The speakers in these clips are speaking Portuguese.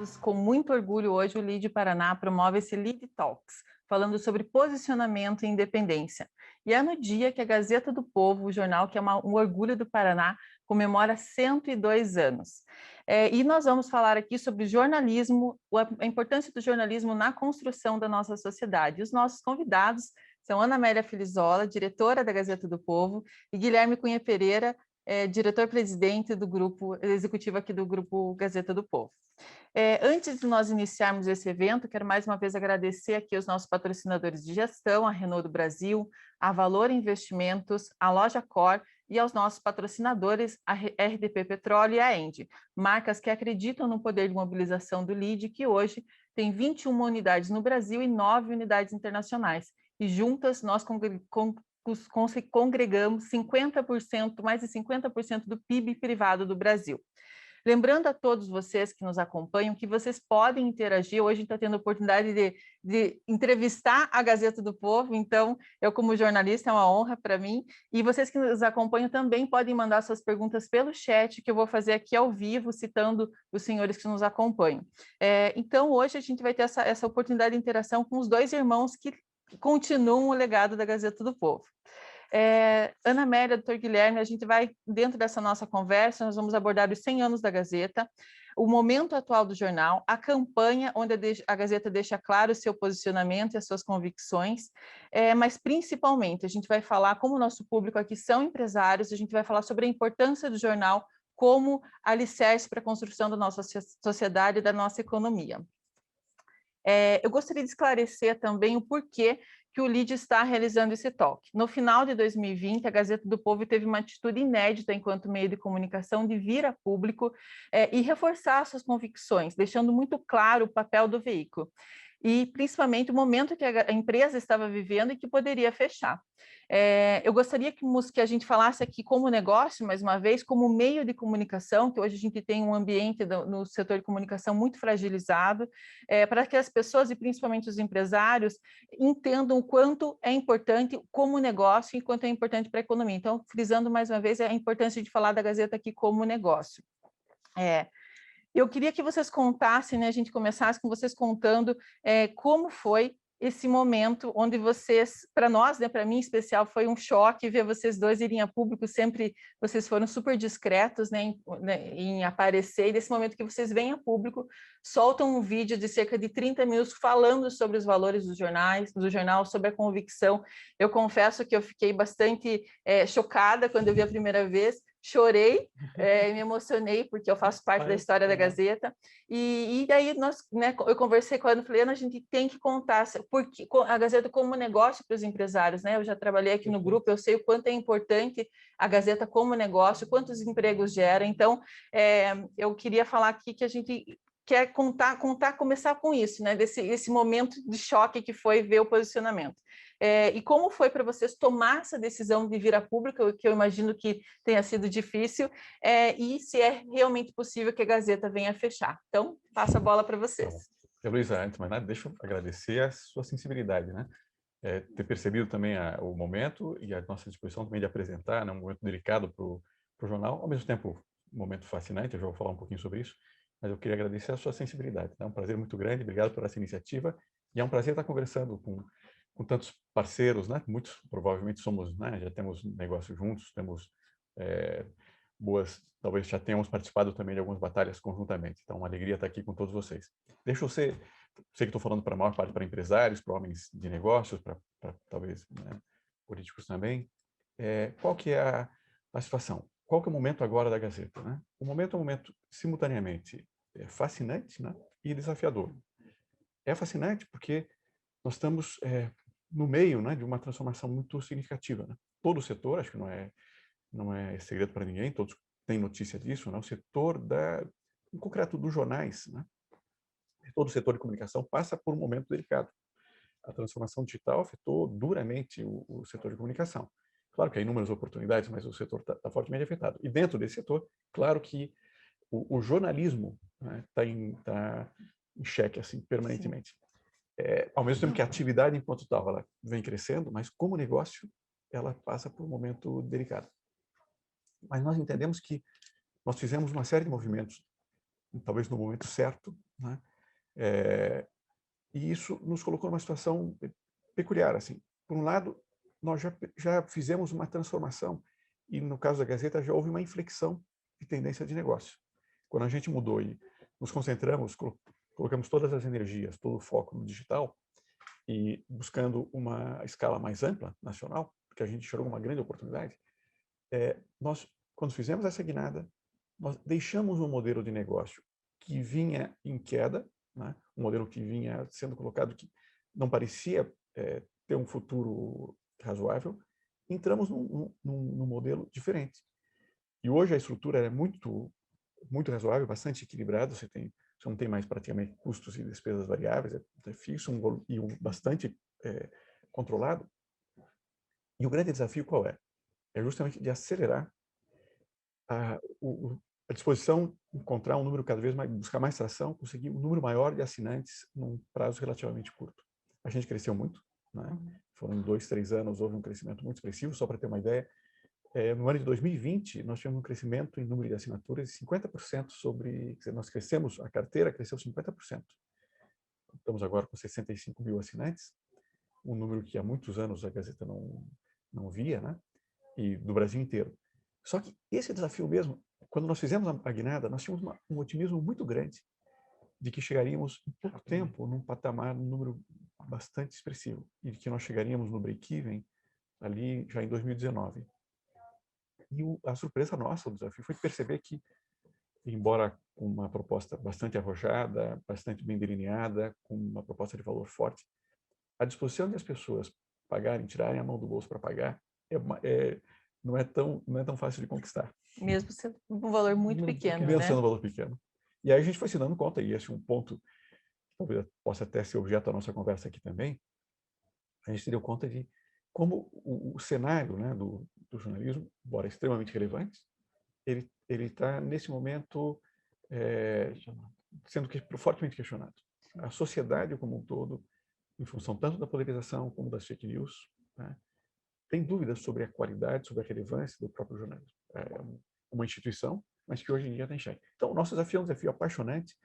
convidados, com muito orgulho hoje o Lead Paraná promove esse Lead Talks, falando sobre posicionamento e independência. E é no dia que a Gazeta do Povo, o jornal que é um orgulho do Paraná, comemora 102 anos. E nós vamos falar aqui sobre jornalismo, a importância do jornalismo na construção da nossa sociedade. Os nossos convidados são Ana Amélia Filizola, diretora da Gazeta do Povo, e Guilherme Cunha Pereira, diretor-presidente do grupo executivo aqui do Grupo Gazeta do Povo. Antes de nós iniciarmos esse evento, quero mais uma vez agradecer aqui aos nossos patrocinadores de gestão, a Renault do Brasil, a Valor Investimentos, a Loja Cor e aos nossos patrocinadores, a RDP Petróleo e a Endi, marcas que acreditam no poder de mobilização do LEAD, que hoje tem 21 unidades no Brasil e 9 unidades internacionais. E juntas nós congregamos 50%, mais de 50% do PIB privado do Brasil. Lembrando a todos vocês que nos acompanham que vocês podem interagir. Hoje a gente está tendo a oportunidade de entrevistar a Gazeta do Povo, então eu como jornalista é uma honra para mim. E vocês que nos acompanham também podem mandar suas perguntas pelo chat, que eu vou fazer aqui ao vivo, citando os senhores que nos acompanham. Então hoje a gente vai ter essa oportunidade de interação com os dois irmãos que continuam o legado da Gazeta do Povo. Ana Amélia, doutor Guilherme, a gente vai, dentro dessa nossa conversa, nós vamos abordar os 100 anos da Gazeta, o momento atual do jornal, a campanha onde a Gazeta deixa claro o seu posicionamento e as suas convicções, mas principalmente a gente vai falar, como o nosso público aqui são empresários, a gente vai falar sobre a importância do jornal como alicerce para a construção da nossa sociedade e da nossa economia. Eu gostaria de esclarecer também o porquê que o LEAD está realizando esse talk. No final de 2020, a Gazeta do Povo teve uma atitude inédita enquanto meio de comunicação de vir a público e reforçar suas convicções, deixando muito claro o papel do veículo e principalmente o momento que a empresa estava vivendo e que poderia fechar. Eu gostaria que a gente falasse aqui como negócio, mais uma vez, como meio de comunicação, que hoje a gente tem um ambiente no setor de comunicação muito fragilizado, para que as pessoas, e principalmente os empresários, entendam o quanto é importante como negócio e quanto é importante para a economia. Então, frisando mais uma vez a importância de falar da Gazeta aqui como negócio. Eu queria que vocês contassem, né, a gente começasse com vocês contando como foi esse momento onde vocês, para nós, né, para mim em especial, foi um choque ver vocês dois irem a público, sempre vocês foram super discretos, né, em aparecer, e desse momento que vocês vêm a público, soltam um vídeo de cerca de 30 minutos falando sobre os valores do jornal, sobre a convicção. Eu confesso que eu fiquei bastante chocada quando eu vi a primeira vez, chorei, me emocionei, porque eu faço parte da história da Gazeta, e daí eu conversei com a Ana e falei, Ana, a gente tem que contar porque a Gazeta como negócio para os empresários, né? Eu já trabalhei aqui no grupo, eu sei o quanto é importante a Gazeta como negócio, quantos empregos gera, então eu queria falar aqui que a gente quer começar com isso, né? Esse momento de choque que foi ver o posicionamento. E como foi para vocês tomar essa decisão de vir a público, que eu imagino que tenha sido difícil, e se é realmente possível que a Gazeta venha a fechar. Então, passo a bola para vocês. Luísa, antes de mais nada, deixa eu agradecer a sua sensibilidade, né? Ter percebido também o momento e a nossa disposição também de apresentar, né, um momento delicado para o jornal, ao mesmo tempo um momento fascinante, eu já vou falar um pouquinho sobre isso, mas eu queria agradecer a sua sensibilidade. É um prazer muito grande, obrigado por essa iniciativa, e é um prazer estar conversando com tantos parceiros, né? Muitos provavelmente somos, né, já temos negócios juntos, temos talvez já tenhamos participado também de algumas batalhas conjuntamente. Então, uma alegria estar aqui com todos vocês. Deixa eu sei que estou falando para a maior parte para empresários, para homens de negócios, para talvez, né, políticos também. Qual que é a situação? Qual que é o momento agora da Gazeta, né? O momento é um momento simultaneamente fascinante, né, e desafiador. É fascinante porque nós estamos no meio, né, de uma transformação muito significativa, né? Todo o setor, acho que não é segredo para ninguém, todos têm notícia disso, né? O setor em concreto dos jornais, né? Todo o setor de comunicação passa por um momento delicado. A transformação digital afetou duramente o setor de comunicação. Claro que há inúmeras oportunidades, mas o setor está fortemente afetado. E dentro desse setor, claro que o jornalismo está em xeque assim, permanentemente. Ao mesmo tempo que a atividade enquanto tal ela vem crescendo, mas como negócio ela passa por um momento delicado. Mas nós entendemos que nós fizemos uma série de movimentos talvez no momento certo, né? E isso nos colocou numa situação peculiar, assim. Por um lado, nós já fizemos uma transformação e, no caso da Gazeta, já houve uma inflexão de tendência de negócio. Quando a gente mudou e nos concentramos, colocamos todas as energias, todo o foco no digital e buscando uma escala mais ampla, nacional, porque a gente enxergou uma grande oportunidade, nós, quando fizemos essa guinada, nós deixamos um modelo de negócio que vinha em queda, né? Um modelo que vinha sendo colocado que não parecia ter um futuro razoável, entramos num modelo diferente. E hoje a estrutura é muito razoável, bastante equilibrada. Você não tem mais praticamente custos e despesas variáveis, é fixo e bastante controlado. E o grande desafio qual é? É justamente de acelerar a disposição, encontrar um número cada vez mais, buscar mais tração, conseguir um número maior de assinantes num prazo relativamente curto. A gente cresceu muito, né? Foram 2, 3 anos, houve um crescimento muito expressivo. Só para ter uma ideia, no ano de 2020, nós tivemos um crescimento em número de assinaturas de 50% quer dizer, nós crescemos, a carteira cresceu 50%. Estamos agora com 65 mil assinantes, um número que há muitos anos a Gazeta não via, né? E do Brasil inteiro. Só que esse desafio mesmo, quando nós fizemos a guinada, nós tínhamos um otimismo muito grande de que chegaríamos em pouco tempo num patamar, num número bastante expressivo, e de que nós chegaríamos no break-even ali já em 2019. E a surpresa nossa, o desafio, foi perceber que, embora com uma proposta bastante arrojada, bastante bem delineada, com uma proposta de valor forte, a disposição das pessoas pagarem, tirarem a mão do bolso para pagar, não é tão fácil de conquistar. Mesmo sendo um valor muito pequeno, Mesmo né? sendo um valor pequeno. E aí a gente foi se dando conta, e esse é um ponto que talvez possa até ser objeto da nossa conversa aqui também, a gente se deu conta de como o cenário, né, do jornalismo, embora extremamente relevante, ele está, nesse momento, sendo fortemente questionado. A sociedade como um todo, em função tanto da polarização como das fake news, né, tem dúvidas sobre a qualidade, sobre a relevância do próprio jornalismo. É uma instituição, mas que hoje em dia está em xeque. Então, o nosso desafio é um desafio apaixonante.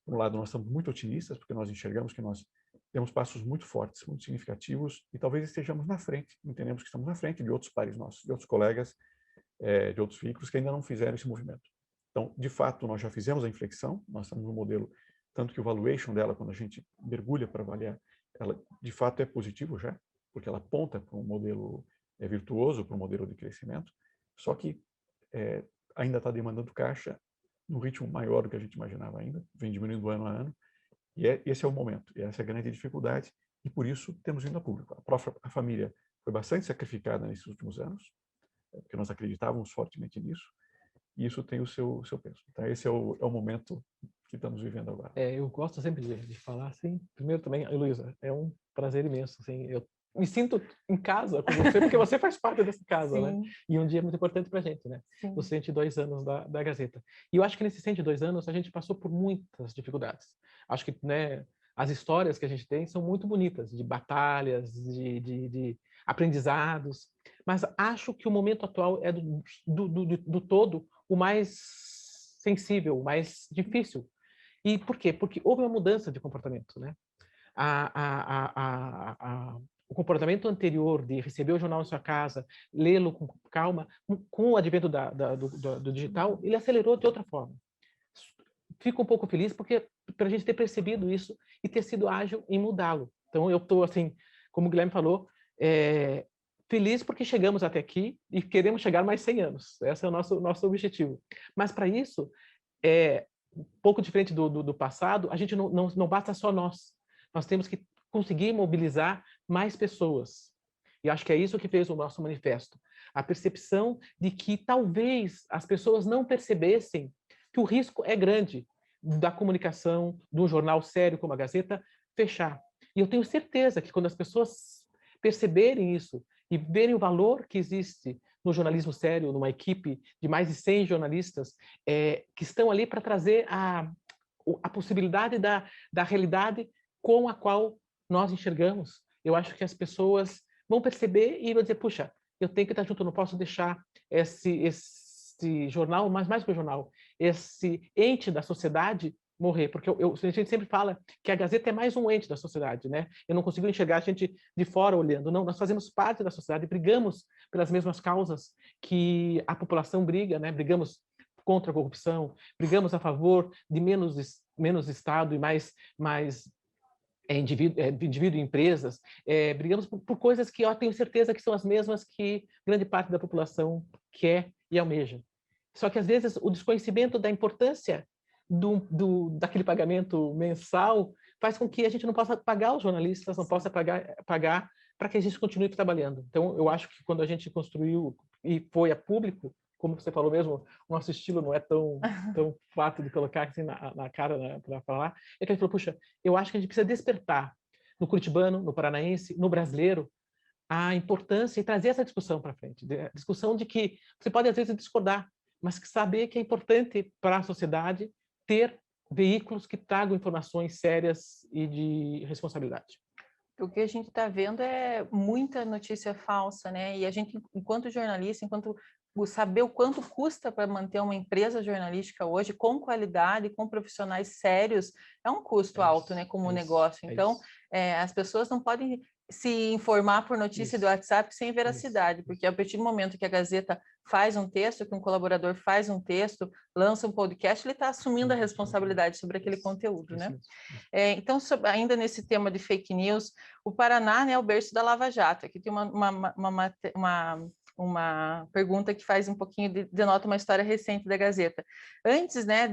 Por um lado, nós estamos muito otimistas, porque nós enxergamos que nós temos passos muito fortes, muito significativos, e talvez estejamos na frente, entendemos que estamos na frente de outros pares nossos, de outros colegas, de outros veículos que ainda não fizeram esse movimento. Então, de fato, nós já fizemos a inflexão, nós estamos no modelo, tanto que o valuation dela, quando a gente mergulha para avaliar, ela de fato é positivo já, porque ela aponta para um modelo virtuoso, para um modelo de crescimento, só que ainda está demandando caixa num ritmo maior do que a gente imaginava ainda, vem diminuindo ano a ano, e esse é o momento, e essa é a grande dificuldade, e por isso temos vindo a público. A família foi bastante sacrificada nesses últimos anos, porque nós acreditávamos fortemente nisso, e isso tem o seu peso. Então, esse é o momento que estamos vivendo agora. Eu gosto sempre de falar assim. Primeiro também, Heloísa, é um prazer imenso. Assim, eu me sinto em casa com você, porque você faz parte dessa casa, né? E um dia muito importante para a gente, né? Sim. Os 102 anos da Gazeta. E eu acho que nesses 102 anos a gente passou por muitas dificuldades. Acho que, né, as histórias que a gente tem são muito bonitas, de batalhas, de aprendizados, mas acho que o momento atual é do todo o mais sensível, o mais difícil. E por quê? Porque houve uma mudança de comportamento, né? O comportamento anterior de receber o jornal em sua casa, lê-lo com calma, com o advento do digital, ele acelerou de outra forma. Fico um pouco feliz porque para a gente ter percebido isso e ter sido ágil em mudá-lo. Então eu estou assim, como o Guilherme falou, feliz porque chegamos até aqui e queremos chegar mais 100 anos. Esse é o nosso objetivo. Mas para isso, um pouco diferente do passado, a gente não basta só nós. Nós temos que conseguir mobilizar mais pessoas. E acho que é isso que fez o nosso manifesto. A percepção de que talvez as pessoas não percebessem que o risco é grande da comunicação, de um jornal sério como a Gazeta, fechar. E eu tenho certeza que quando as pessoas perceberem isso e verem o valor que existe no jornalismo sério, numa equipe de mais de 100 jornalistas que estão ali para trazer a possibilidade da realidade com a qual nós enxergamos, eu acho que as pessoas vão perceber e vão dizer, puxa, eu tenho que estar junto, eu não posso deixar esse esse jornal, mas mais que o jornal, esse ente da sociedade morrer, porque a gente sempre fala que a Gazeta é mais um ente da sociedade, né? Eu não consigo enxergar a gente de fora olhando, não, nós fazemos parte da sociedade, brigamos pelas mesmas causas que a população briga, né? Brigamos contra a corrupção, brigamos a favor de menos Estado e mais indivíduo e empresas, brigamos por coisas que eu tenho certeza que são as mesmas que grande parte da população quer e almeja. Só que, às vezes, o desconhecimento da importância daquele pagamento mensal faz com que a gente não possa pagar os jornalistas, não possa pagar para que a gente continue trabalhando. Então, eu acho que quando a gente construiu e foi a público, como você falou mesmo, o nosso estilo não é tão fácil de colocar assim na cara, né, para falar, é que a gente falou, puxa, eu acho que a gente precisa despertar no curitibano, no paranaense, no brasileiro, a importância e trazer essa discussão para frente. A discussão de que você pode, às vezes, discordar, mas que saber que é importante para a sociedade ter veículos que tragam informações sérias e de responsabilidade. O que a gente está vendo é muita notícia falsa, né? E a gente, enquanto jornalista, saber o quanto custa para manter uma empresa jornalística hoje com qualidade, com profissionais sérios, é um custo alto, né? Como negócio. Então, as pessoas não podem se informar por notícia do WhatsApp sem veracidade, porque a partir do momento que a Gazeta faz um texto, que um colaborador faz um texto, lança um podcast, ele está assumindo a responsabilidade sobre aquele conteúdo, né? Então, ainda nesse tema de fake news, o Paraná, né, é o berço da Lava Jato. Aqui tem uma pergunta que faz um pouquinho, denota uma história recente da Gazeta. Antes, né,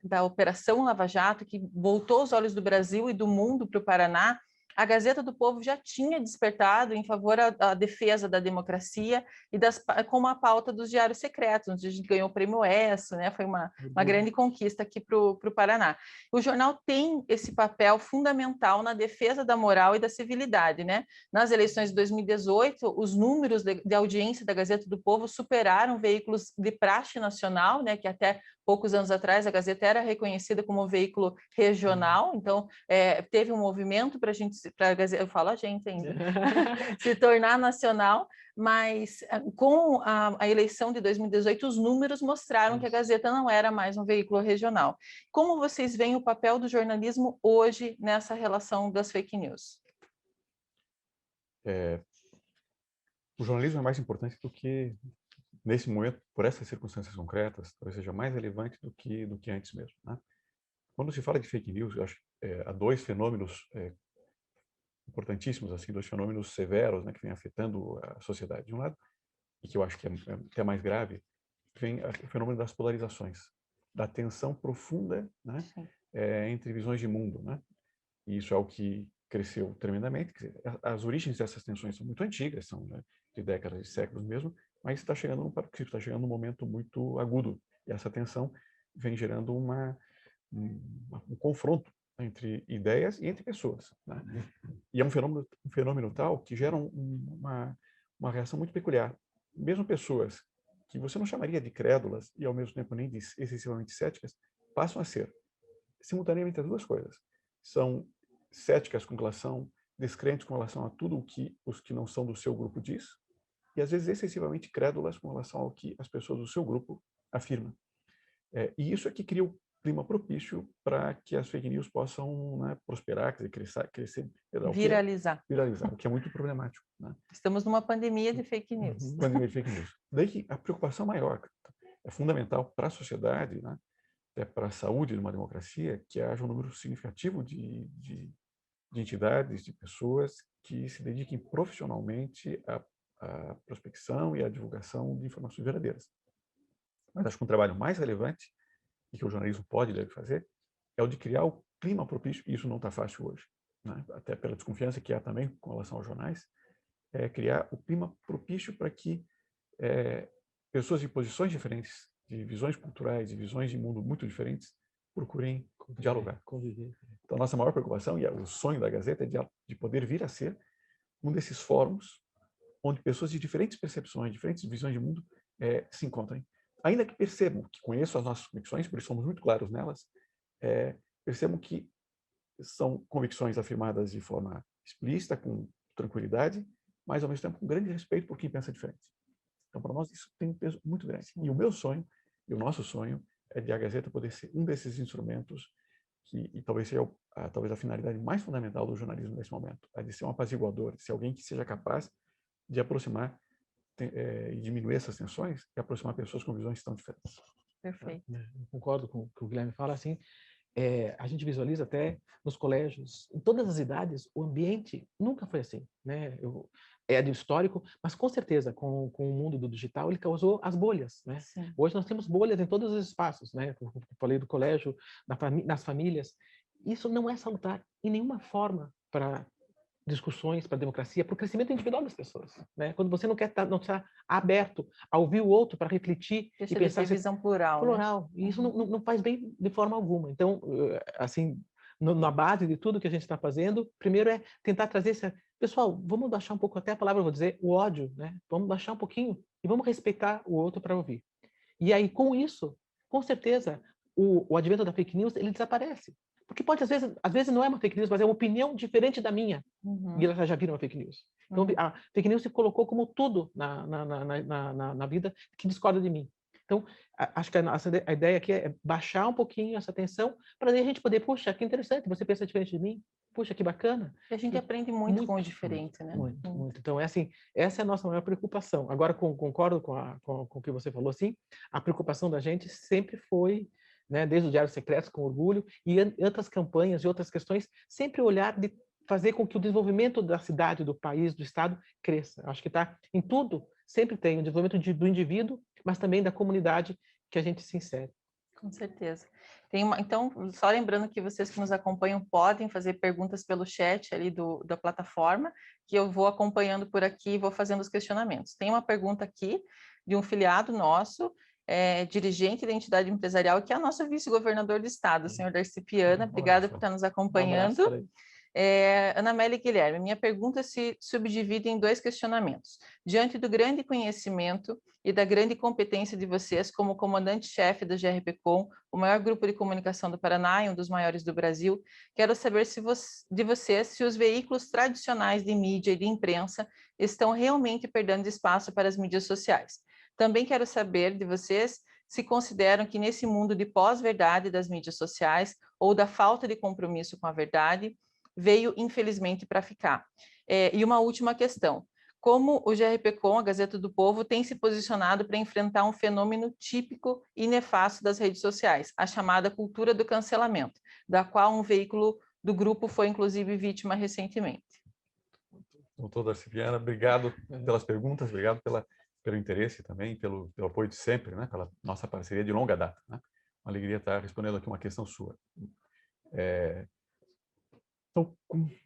da Operação Lava Jato, que voltou os olhos do Brasil e do mundo para o Paraná, a Gazeta do Povo já tinha despertado em favor da defesa da democracia e com a pauta dos diários secretos, onde a gente ganhou o prêmio ESSO, né? Foi uma grande conquista aqui para o Paraná. O jornal tem esse papel fundamental na defesa da moral e da civilidade, né? Nas eleições de 2018, os números de audiência da Gazeta do Povo superaram veículos de praxe nacional, né? Que até poucos anos atrás a Gazeta era reconhecida como veículo regional, então teve um movimento para a Gazeta, eu falo a gente ainda, se tornar nacional, mas com a eleição de 2018 os números mostraram que a Gazeta não era mais um veículo regional. Como vocês veem o papel do jornalismo hoje nessa relação das fake news? O jornalismo é mais importante do que, nesse momento, por essas circunstâncias concretas, talvez seja mais relevante do que antes mesmo, né? Quando se fala de fake news, eu acho que há dois fenômenos importantíssimos, assim, dois fenômenos severos, né, que vêm afetando a sociedade. De um lado, e que eu acho que é até mais grave, vem o fenômeno das polarizações, da tensão profunda, né, entre visões de mundo, né? E isso é o que cresceu tremendamente. Quer dizer, as origens dessas tensões são muito antigas, são, né, de décadas, de séculos mesmo, mas está chegando num momento muito agudo. E essa tensão vem gerando um confronto entre ideias e entre pessoas, né? E é um fenômeno tal que gera uma reação muito peculiar. Mesmo pessoas que você não chamaria de crédulas e ao mesmo tempo nem de excessivamente céticas, passam a ser simultaneamente as duas coisas. São céticas com relação, descrentes com relação a tudo o que os que não são do seu grupo diz, e às vezes excessivamente crédulas com relação ao que as pessoas do seu grupo afirmam. E isso é que cria o clima propício para que as fake news possam, né, prosperar, quer dizer, crescer, viralizar, o que é muito problemático, né? Estamos numa pandemia de fake news. Pandemia de fake news. Daí que a preocupação maior é fundamental para a sociedade, né, até para a saúde de uma democracia, que haja um número significativo de entidades, de pessoas que se dediquem profissionalmente à prospecção e à divulgação de informações verdadeiras. Mas acho que um trabalho mais relevante e que o jornalismo pode e deve fazer é o de criar o clima propício, e isso não está fácil hoje, né? Até pela desconfiança que há também com relação aos jornais, criar o clima propício para que pessoas de posições diferentes, de visões culturais, de visões de mundo muito diferentes, procurem dialogar. Conviver. Então, a nossa maior preocupação, e o sonho da Gazeta, é de poder vir a ser um desses fóruns onde pessoas de diferentes percepções, diferentes visões de mundo se encontrem. Ainda que percebam, que conheçam as nossas convicções, por isso somos muito claros nelas, percebam que são convicções afirmadas de forma explícita, com tranquilidade, mas ao mesmo tempo com grande respeito por quem pensa diferente. Então, para nós, isso tem um peso muito grande. E o meu sonho, e o nosso sonho, é de a Gazeta poder ser um desses instrumentos e talvez seja talvez a finalidade mais fundamental do jornalismo nesse momento, a de ser um apaziguador, de ser alguém que seja capaz de aproximar e diminuir essas tensões e aproximar pessoas com visões tão diferentes. Perfeito. Eu concordo com o que o Guilherme fala, assim, a gente visualiza até nos colégios, em todas as idades, o ambiente nunca foi assim, né? É do histórico, mas com certeza, com o mundo do digital, ele causou as bolhas, né? Sim. Hoje nós temos bolhas em todos os espaços, né? Eu falei do colégio, nas famílias. Isso não é salutar em nenhuma forma para discussões, para a democracia, para o crescimento individual das pessoas, né? Quando você não está aberto a ouvir o outro para refletir Deixa e de pensar ter visão plural, né? e isso não faz bem de forma alguma. Então, assim, na base de tudo que a gente está fazendo, primeiro é tentar trazer esse... Pessoal, vamos baixar um pouco, até a palavra eu vou dizer, o ódio, né? Vamos baixar um pouquinho e vamos respeitar o outro para ouvir. E aí, com isso, com certeza, o advento da fake news, ele desaparece. Porque pode, às vezes não é uma fake news, mas é uma opinião diferente da minha. E elas já viram a fake news. Então, a fake news se colocou como tudo na vida que discorda de mim. Então, acho que a ideia aqui é baixar um pouquinho essa tensão para a gente poder, puxa, que interessante, você pensa diferente de mim, puxa, que bacana. E a gente aprende muito com o diferente, né? Muito. Então, essa é a nossa maior preocupação. Agora, concordo com o que você falou, assim, a preocupação da gente sempre foi, né, desde o Diário Secreto, com orgulho, e outras campanhas e outras questões, sempre olhar de fazer com que o desenvolvimento da cidade, do país, do estado cresça. Acho que está em tudo, sempre tem o desenvolvimento do indivíduo, mas também da comunidade que a gente se insere. Com certeza. Então, só lembrando que vocês que nos acompanham podem fazer perguntas pelo chat ali da plataforma, que eu vou acompanhando por aqui e vou fazendo os questionamentos. Tem uma pergunta aqui de um filiado nosso, dirigente da entidade empresarial, que é a nossa vice-governador do estado, o senhor Darcy Piana. Obrigada por estar nos acompanhando. Ana Amélia e Guilherme, minha pergunta se subdivide em 2 questionamentos. Diante do grande conhecimento e da grande competência de vocês como comandante-chefe da GRPcom, o maior grupo de comunicação do Paraná e um dos maiores do Brasil, quero saber de vocês se os veículos tradicionais de mídia e de imprensa estão realmente perdendo espaço para as mídias sociais. Também quero saber de vocês se consideram que nesse mundo de pós-verdade das mídias sociais ou da falta de compromisso com a verdade, veio, infelizmente, para ficar. E uma última questão. Como o GRPcom, a Gazeta do Povo, tem se posicionado para enfrentar um fenômeno típico e nefasto das redes sociais, a chamada cultura do cancelamento, da qual um veículo do grupo foi, inclusive, vítima recentemente? Doutor Darcy Piana, obrigado pelas perguntas, obrigado pelo interesse também, pelo apoio de sempre, né? Pela nossa parceria de longa data. Né? Uma alegria estar respondendo aqui uma questão sua. Então,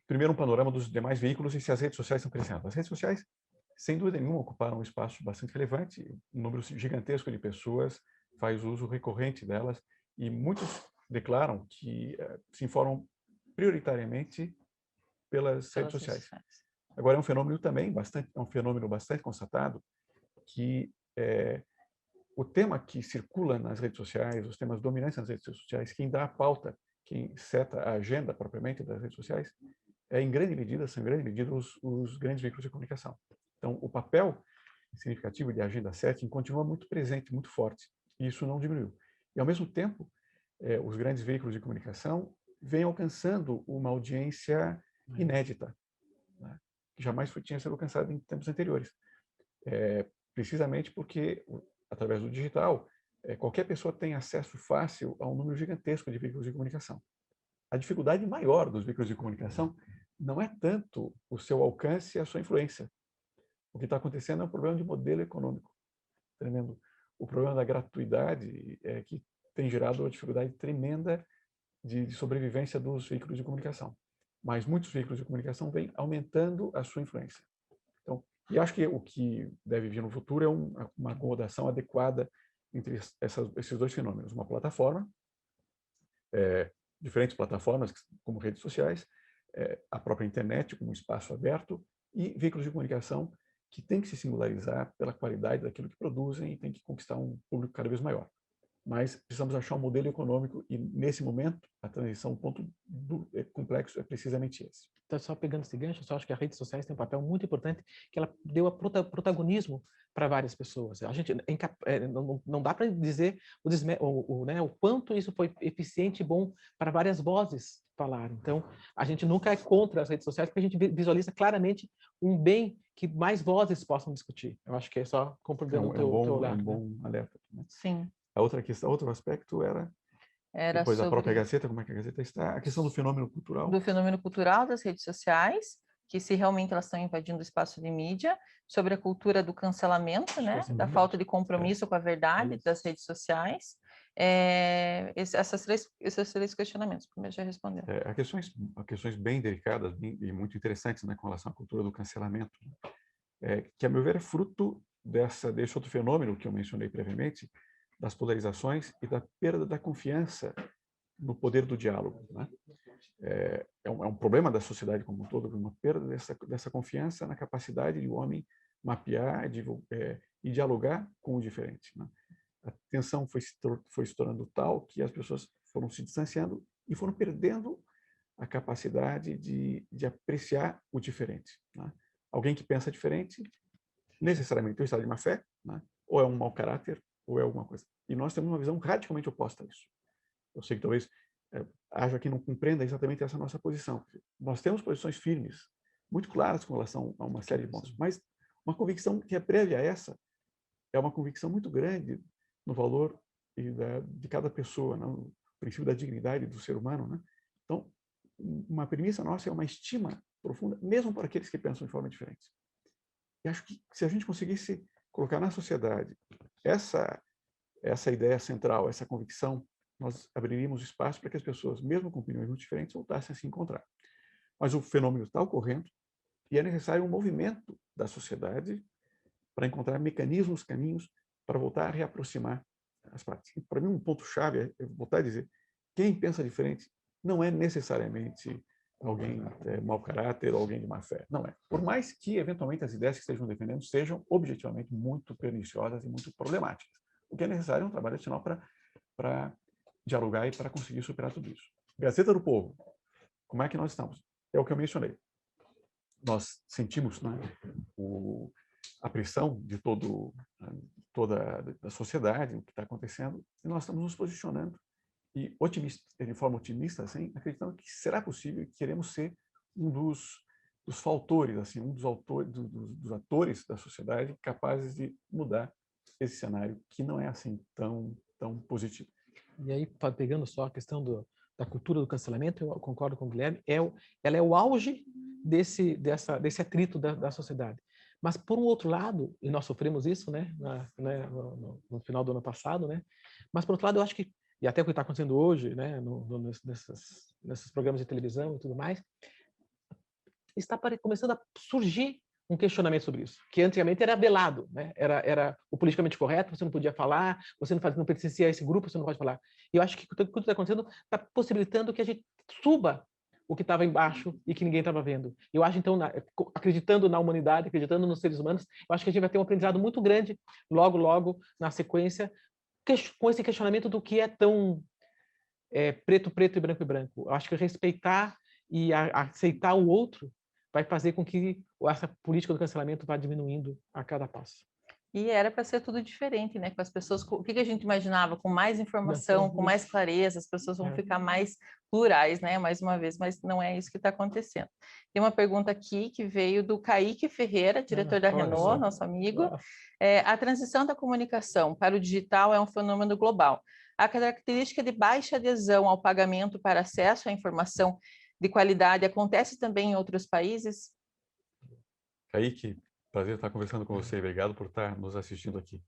primeiro um panorama dos demais veículos e se as redes sociais estão crescendo. As redes sociais, sem dúvida nenhuma, ocuparam um espaço bastante relevante, um número gigantesco de pessoas faz uso recorrente delas e muitos declaram que se informam prioritariamente pelas redes sociais. Agora é um fenômeno também bastante constatado que o tema que circula nas redes sociais, os temas dominantes nas redes sociais, quem dá a pauta, quem seta a agenda propriamente das redes sociais, são em grande medida os grandes veículos de comunicação. Então, o papel significativo de agenda setting continua muito presente, muito forte, e isso não diminuiu. E, ao mesmo tempo, os grandes veículos de comunicação vêm alcançando uma audiência inédita, né, que jamais tinha sido alcançada em tempos anteriores. Precisamente porque, através do digital, qualquer pessoa tem acesso fácil a um número gigantesco de veículos de comunicação. A dificuldade maior dos veículos de comunicação não é tanto o seu alcance e a sua influência. O que está acontecendo é um problema de modelo econômico tremendo. O problema da gratuidade que tem gerado uma dificuldade tremenda de sobrevivência dos veículos de comunicação. Mas muitos veículos de comunicação vêm aumentando a sua influência. Então, e acho que o que deve vir no futuro é uma acomodação adequada entre esses 2 fenômenos. Uma plataforma, diferentes plataformas como redes sociais, a própria internet como um espaço aberto e veículos de comunicação que têm que se singularizar pela qualidade daquilo que produzem e têm que conquistar um público cada vez maior. Mas precisamos achar um modelo econômico e, nesse momento, a transição, o ponto complexo é precisamente esse. Então, só pegando esse gancho, eu só acho que as redes sociais têm um papel muito importante, que ela deu protagonismo para várias pessoas. A gente não dá para dizer o quanto isso foi eficiente e bom para várias vozes falar. Então, a gente nunca é contra as redes sociais, porque a gente visualiza claramente um bem que mais vozes possam discutir. Eu acho que é só compreendendo o teu olhar. É um bom alerta. Né? Sim. A outra questão, outro aspecto era depois da própria Gazeta, como é que a Gazeta está, a questão do fenômeno cultural. Do fenômeno cultural das redes sociais, que se realmente elas estão invadindo o espaço de mídia, sobre a cultura do cancelamento, né, da falta de compromisso com a verdade das redes sociais. Esses três questionamentos, primeiro já respondeu. Há questões bem delicadas e muito interessantes, né, com relação à cultura do cancelamento, que, a meu ver, é fruto desse outro fenômeno que eu mencionei previamente, das polarizações e da perda da confiança no poder do diálogo. Né? É um problema da sociedade como um todo, uma perda dessa confiança na capacidade de o homem mapear e dialogar com o diferente. Né? A tensão foi se tornando tal que as pessoas foram se distanciando e foram perdendo a capacidade de apreciar o diferente. Né? Alguém que pensa diferente, necessariamente está de má fé, né? Ou é um mau caráter, ou é alguma coisa. E nós temos uma visão radicalmente oposta a isso. Eu sei que talvez haja quem não compreenda exatamente essa nossa posição. Nós temos posições firmes, muito claras com relação a uma série de pontos, mas uma convicção que é prévia a essa é uma convicção muito grande no valor de cada pessoa, né? No princípio da dignidade do ser humano. Né? Então, uma premissa nossa é uma estima profunda, mesmo para aqueles que pensam de forma diferente. E acho que se a gente conseguisse colocar na sociedade essa ideia central, essa convicção, nós abriríamos espaço para que as pessoas, mesmo com opiniões muito diferentes, voltassem a se encontrar. Mas o fenômeno está ocorrendo e é necessário um movimento da sociedade para encontrar mecanismos, caminhos para voltar a reaproximar as partes. E, para mim, um ponto-chave é voltar a dizer: quem pensa diferente não é necessariamente alguém mau caráter ou alguém de má fé. Não é. Por mais que, eventualmente, as ideias que estejam defendendo sejam objetivamente muito perniciosas e muito problemáticas. O que é necessário é um trabalho adicional para dialogar e para conseguir superar tudo isso. Gazeta do Povo. Como é que nós estamos? É o que eu mencionei. Nós sentimos, né, a pressão de toda a sociedade, o que está acontecendo, e nós estamos nos posicionando e de forma otimista, assim, acreditando que será possível e queremos ser um dos fautores, assim, um dos atores da sociedade capazes de mudar esse cenário que não é assim tão positivo. E aí, pegando só a questão da cultura do cancelamento, eu concordo com o Guilherme, ela é o auge desse atrito da sociedade. Mas, por um outro lado, e nós sofremos isso, né, no final do ano passado, né, mas, por outro lado, eu acho que, e até o que está acontecendo hoje, né, nesses programas de televisão e tudo mais, está começando a surgir um questionamento sobre isso, que antigamente era velado, né? Era o politicamente correto, você não podia falar, você não pertencia a esse grupo, você não pode falar. E eu acho que tudo que está acontecendo está possibilitando que a gente suba o que estava embaixo e que ninguém estava vendo. Eu acho, então, acreditando na humanidade, acreditando nos seres humanos, eu acho que a gente vai ter um aprendizado muito grande, logo, na sequência, com esse questionamento do que é tão preto e branco. Eu acho que respeitar e aceitar o outro vai fazer com que essa política do cancelamento vá diminuindo a cada passo. E era para ser tudo diferente, né? Com as pessoas, o que a gente imaginava? Com mais informação, com mais clareza, as pessoas vão ficar mais plurais, né? Mais uma vez, mas não é isso que está acontecendo. Tem uma pergunta aqui que veio do Kaique Ferreira, diretor da Renault, nosso amigo. A transição da comunicação para o digital é um fenômeno global. A característica de baixa adesão ao pagamento para acesso à informação de qualidade acontece também em outros países? Kaique, prazer estar conversando com você. Obrigado por estar nos assistindo aqui.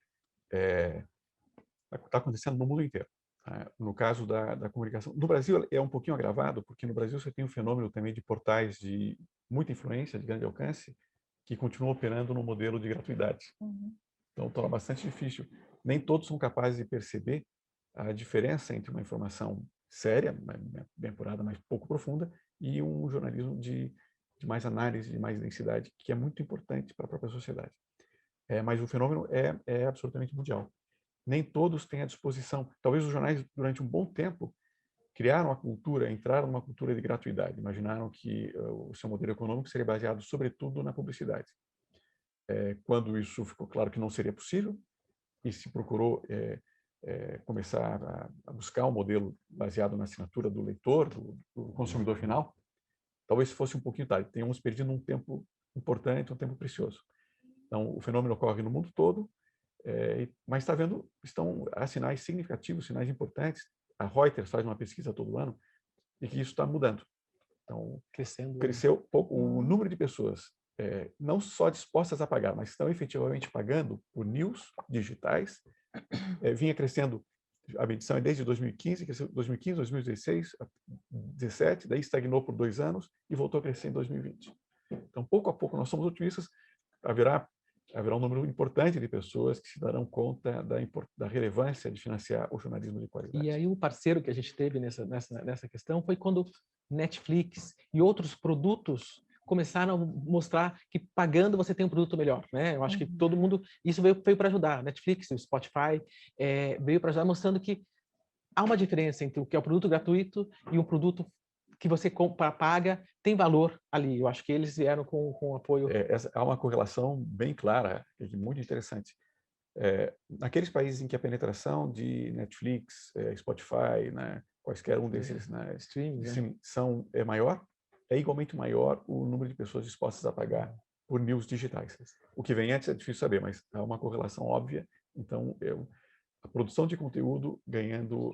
Está acontecendo no mundo inteiro. Tá? No caso da comunicação, no Brasil é um pouquinho agravado, porque no Brasil você tem um fenômeno também de portais de muita influência, de grande alcance, que continuam operando no modelo de gratuidade. Então, torna bastante difícil. Nem todos são capazes de perceber a diferença entre uma informação séria, bem apurada, mas pouco profunda, e um jornalismo de mais análise, de mais densidade, que é muito importante para a própria sociedade. Mas o fenômeno é absolutamente mundial. Nem todos têm à disposição. Talvez os jornais, durante um bom tempo, criaram a cultura, entraram numa cultura de gratuidade. Imaginaram que o seu modelo econômico seria baseado, sobretudo, na publicidade. quando isso ficou claro que não seria possível, e se procurou começar a buscar um modelo baseado na assinatura do leitor, do consumidor final, talvez fosse um pouquinho tarde. Tenhamos perdido um tempo importante, um tempo precioso. Então, o fenômeno ocorre no mundo todo, mas há sinais significativos, sinais importantes. A Reuters faz uma pesquisa todo ano e que isso está mudando. Então, cresceu pouco o número de pessoas não só dispostas a pagar, mas estão efetivamente pagando por news digitais. Vinha crescendo, a medição é desde 2015, cresceu 2015, 2016, 2017, daí estagnou por 2 anos e voltou a crescer em 2020. Então, pouco a pouco, nós somos otimistas, haverá um número importante de pessoas que se darão conta da relevância de financiar o jornalismo de qualidade. E aí o parceiro que a gente teve nessa questão foi quando Netflix e outros produtos começaram a mostrar que pagando você tem um produto melhor, né? Eu acho que todo mundo, isso veio para ajudar. Netflix, o Spotify, veio para ajudar, mostrando que há uma diferença entre o que é o produto gratuito e um produto que você paga, tem valor ali. Eu acho que eles vieram com apoio. Há uma correlação bem clara e muito interessante. Naqueles países em que a penetração de Netflix, Spotify, né, quaisquer um desses streaming é maior, é igualmente maior o número de pessoas dispostas a pagar por news digitais. O que vem antes é difícil saber, mas há uma correlação óbvia. Então, a produção de conteúdo ganhando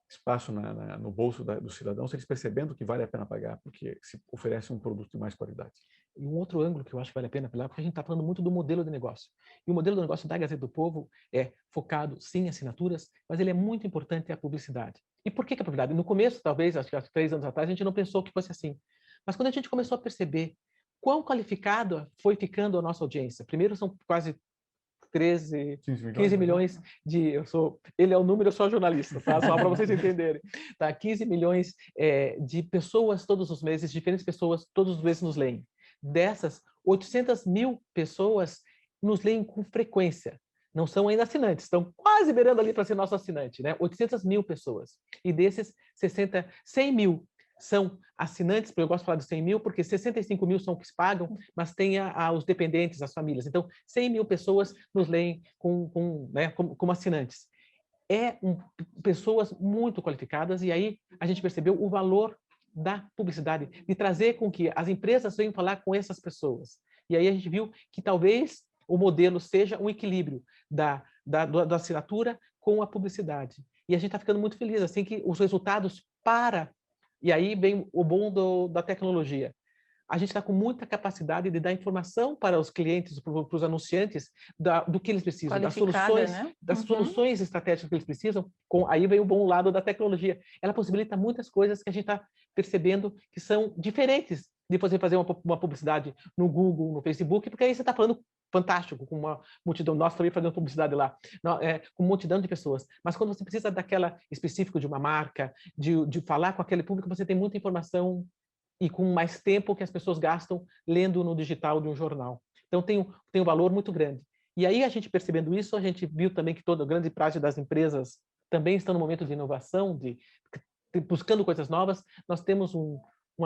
espaço no bolso dos cidadãos, eles percebendo que vale a pena pagar, porque se oferece um produto de mais qualidade. E um outro ângulo que eu acho que vale a pena falar, porque a gente está falando muito do modelo de negócio. E o modelo de negócio da Gazeta do Povo é focado, sim, em assinaturas, mas ele é muito importante a publicidade. E por que a publicidade? No começo, talvez, acho que há 3 anos atrás, a gente não pensou que fosse assim. Mas quando a gente começou a perceber quão qualificado foi ficando a nossa audiência, primeiro são quase 15 milhões de... ele é o número, eu sou jornalista, tá? Só para vocês entenderem. Tá? 15 milhões de pessoas todos os meses, diferentes pessoas todos os meses nos leem. Dessas, 800 mil pessoas nos leem com frequência. Não são ainda assinantes, estão quase beirando ali para ser nosso assinante, né? 800 mil pessoas. E desses, 100 mil são assinantes, porque eu gosto de falar de 100 mil, porque 65 mil são os que pagam, mas tem os dependentes, as famílias. Então, 100 mil pessoas nos leem como assinantes. Pessoas muito qualificadas, e aí a gente percebeu o valor da publicidade, de trazer com que as empresas venham falar com essas pessoas. E aí a gente viu que talvez o modelo seja um equilíbrio da assinatura com a publicidade. E a gente está ficando muito feliz, assim, que os resultados E aí vem o bom da tecnologia. A gente está com muita capacidade de dar informação para os clientes, para os anunciantes, do que eles precisam, das soluções, né? das soluções estratégicas que eles precisam. Aí vem o bom lado da tecnologia. Ela possibilita muitas coisas que a gente está percebendo que são diferentes de você fazer uma publicidade no Google, no Facebook, porque aí você está falando fantástico, com uma multidão, nós também fazendo publicidade lá, com uma multidão de pessoas. Mas quando você precisa daquela específico de uma marca, de falar com aquele público, você tem muita informação e com mais tempo que as pessoas gastam lendo no digital de um jornal. Então, tem um valor muito grande. E aí, a gente percebendo isso, a gente viu também que toda a grande parte das empresas também estão no momento de inovação, buscando coisas novas. Nós temos um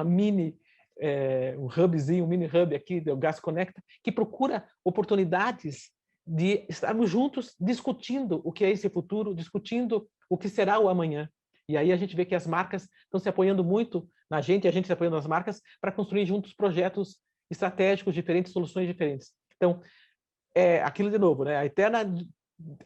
mini hub aqui, do Gas Conecta, que procura oportunidades de estarmos juntos discutindo o que é esse futuro, discutindo o que será o amanhã. E aí a gente vê que as marcas estão se apoiando muito na gente, e a gente se apoiando nas marcas para construir juntos projetos estratégicos diferentes, soluções diferentes. Então, aquilo de novo, né? A eterna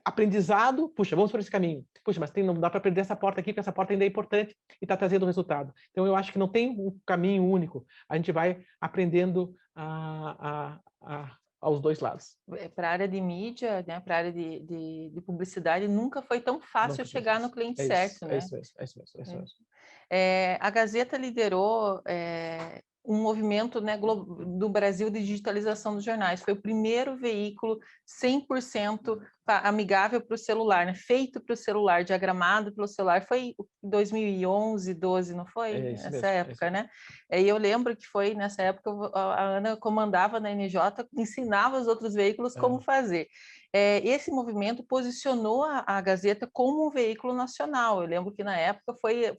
aprendizado, puxa, vamos por esse caminho. Puxa, mas não dá para perder essa porta aqui, porque essa porta ainda é importante e está trazendo resultado. Então, eu acho que não tem um caminho único. A gente vai aprendendo aos dois lados. Para a área de mídia, né, para a área de publicidade, nunca foi tão fácil chegar no cliente certo, né? É isso mesmo. A Gazeta liderou um movimento, né, do Brasil de digitalização dos jornais. Foi o primeiro veículo 100% amigável para o celular, né? Feito para o celular, diagramado pelo celular. Foi em 2011, 12, não foi? Nessa época, né? E eu lembro que foi nessa época a Ana comandava na NJ, ensinava os outros veículos como fazer. Esse movimento posicionou a Gazeta como um veículo nacional. Eu lembro que na época foi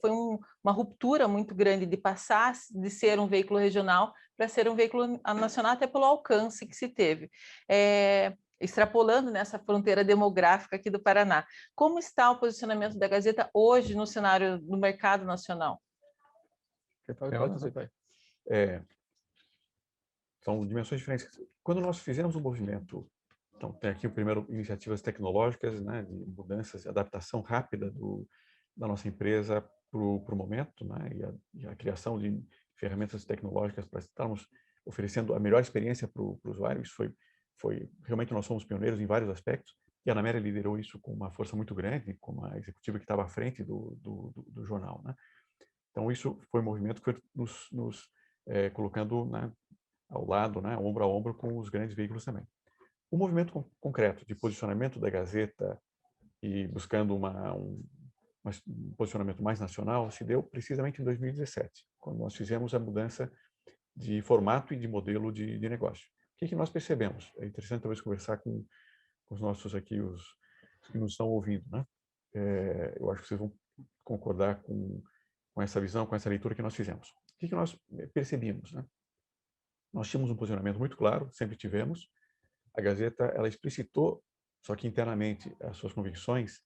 uma ruptura muito grande de passar de ser um veículo regional para ser um veículo nacional, até pelo alcance que se teve. Extrapolando nessa fronteira demográfica aqui do Paraná. Como está o posicionamento da Gazeta hoje no cenário do mercado nacional? São dimensões diferentes. Quando nós fizemos um movimento, então tem aqui o primeiro iniciativas tecnológicas, né, de mudanças, adaptação rápida da nossa empresa para o momento, né, e a criação de ferramentas tecnológicas para estarmos oferecendo a melhor experiência para o usuário. Isso foi realmente, nós fomos pioneiros em vários aspectos, e a Anamera liderou isso com uma força muito grande, como a executiva que estava à frente do jornal, né. Então isso foi um movimento que foi nos colocando, né, ao lado, né, ombro a ombro com os grandes veículos também. O movimento concreto de posicionamento da Gazeta e buscando um posicionamento mais nacional se deu precisamente em 2017, quando nós fizemos a mudança de formato e de modelo de negócio. O que nós percebemos? É interessante talvez conversar com os nossos aqui, os que nos estão ouvindo, né? Eu acho que vocês vão concordar com essa visão, com essa leitura que nós fizemos. O que nós percebemos, né? Nós tínhamos um posicionamento muito claro, sempre tivemos. A Gazeta, ela explicitou, só que internamente, as suas convicções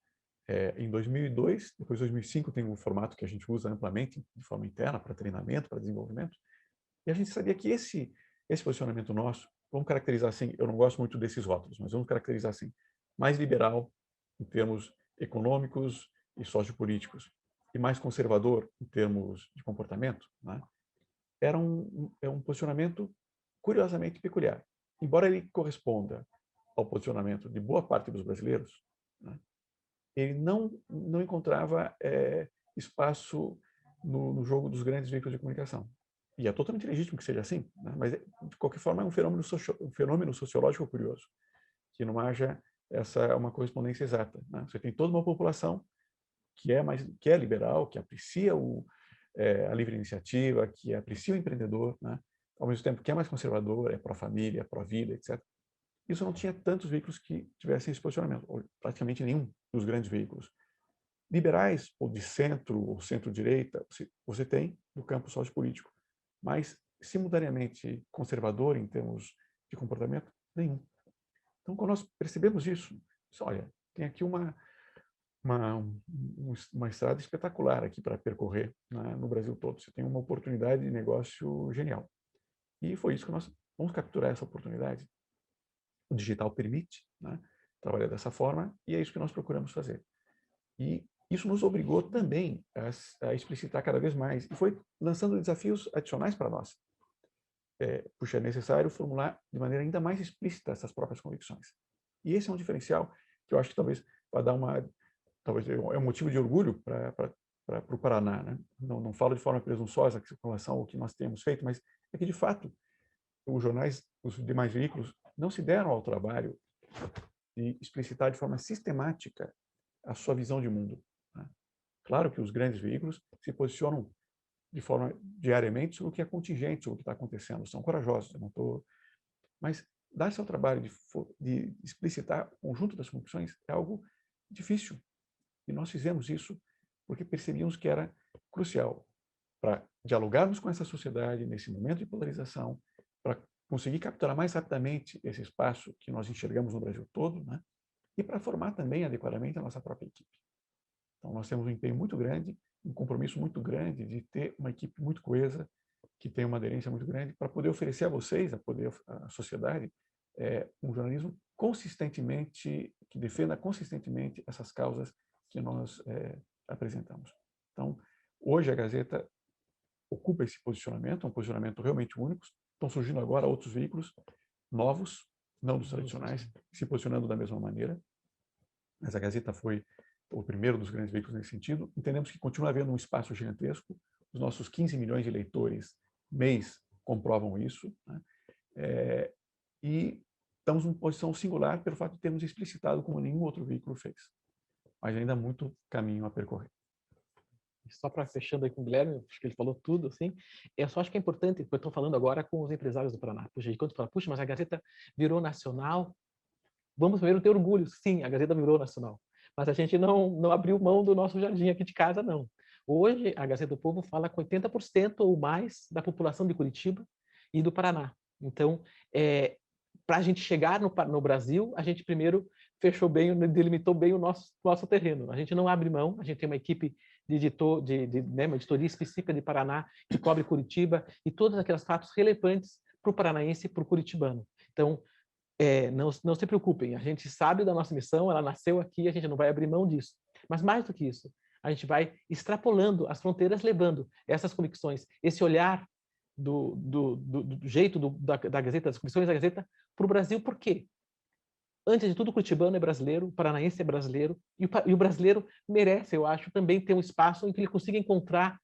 em 2002, depois 2005 tem um formato que a gente usa amplamente de forma interna para treinamento, para desenvolvimento. E a gente sabia que esse posicionamento nosso, vamos caracterizar assim, eu não gosto muito desses rótulos, mas vamos caracterizar assim, mais liberal em termos econômicos e sociopolíticos e mais conservador em termos de comportamento, né? Era um posicionamento curiosamente peculiar. Embora ele corresponda ao posicionamento de boa parte dos brasileiros, né, ele não encontrava espaço no jogo dos grandes veículos de comunicação. E é totalmente legítimo que seja assim, né, mas, de qualquer forma, é um fenômeno sociológico curioso, que não haja uma correspondência exata, né? Você tem toda uma população que é liberal, que aprecia a livre iniciativa, que aprecia o empreendedor, né? Ao mesmo tempo que é mais conservador, é pró-família, pró-vida, etc. Isso não tinha tantos veículos que tivessem esse posicionamento, ou praticamente nenhum dos grandes veículos. Liberais, ou de centro, ou centro-direita, você tem no campo sociopolítico, mas simultaneamente conservador em termos de comportamento, nenhum. Então, quando nós percebemos isso, olha, tem aqui uma estrada espetacular aqui para percorrer, né, no Brasil todo. Você tem uma oportunidade de negócio genial. E foi isso que nós vamos capturar, essa oportunidade. O digital permite, né, trabalhar dessa forma, e é isso que nós procuramos fazer. E isso nos obrigou também a explicitar cada vez mais, e foi lançando desafios adicionais para nós. Puxa, é necessário formular de maneira ainda mais explícita essas próprias convicções. E esse é um diferencial que eu acho que talvez vai dar talvez é um motivo de orgulho para o Paraná, né? Não falo de forma presunçosa com relação ao que nós temos feito, mas é que, de fato, os jornais, os demais veículos, não se deram ao trabalho de explicitar de forma sistemática a sua visão de mundo, né? Claro que os grandes veículos se posicionam de forma diariamente sobre o que é contingente, sobre o que está acontecendo. São corajosos, eu não estou... Mas dar-se ao trabalho de explicitar o conjunto das convicções é algo difícil. E nós fizemos isso porque percebíamos que era crucial para dialogarmos com essa sociedade nesse momento de polarização, para conseguir capturar mais rapidamente esse espaço que nós enxergamos no Brasil todo, né? E para formar também adequadamente a nossa própria equipe. Então, nós temos um empenho muito grande, um compromisso muito grande de ter uma equipe muito coesa, que tenha uma aderência muito grande, para poder oferecer a vocês, à sociedade, um jornalismo consistentemente, que defenda consistentemente essas causas que nós apresentamos. Então, hoje a Gazeta ocupa esse posicionamento, um posicionamento realmente único. Estão surgindo agora outros veículos novos, não dos tradicionais, se posicionando da mesma maneira. Mas a Gazeta foi o primeiro dos grandes veículos nesse sentido. Entendemos que continua havendo um espaço gigantesco. Os nossos 15 milhões de leitores mês comprovam isso, né? E estamos numa posição singular pelo fato de termos explicitado como nenhum outro veículo fez. Mas ainda há muito caminho a percorrer. Só para fechando aí com o Guilherme, acho que ele falou tudo, assim, eu só acho que é importante, eu estou falando agora com os empresários do Paraná. Puxa, quando fala, puxa, mas a Gazeta virou nacional, vamos primeiro ter orgulho. Sim, a Gazeta virou nacional, mas a gente não abriu mão do nosso jardim aqui de casa, não. Hoje, a Gazeta do Povo fala com 80% ou mais da população de Curitiba e do Paraná. Então, para a gente chegar no Brasil, a gente primeiro fechou bem, delimitou bem o nosso terreno. A gente não abre mão, a gente tem uma equipe né, uma editoria específica de Paraná, que cobre Curitiba e todos aqueles fatos relevantes para o paranaense e para o curitibano. Então, não se preocupem, a gente sabe da nossa missão, ela nasceu aqui, a gente não vai abrir mão disso. Mas mais do que isso, a gente vai extrapolando as fronteiras, levando essas convicções, esse olhar do jeito da Gazeta, das convicções da Gazeta, para o Brasil. Por quê? Antes de tudo, o curitibano é brasileiro, o paranaense é brasileiro, e o brasileiro merece, eu acho, também ter um espaço em que ele consiga encontrar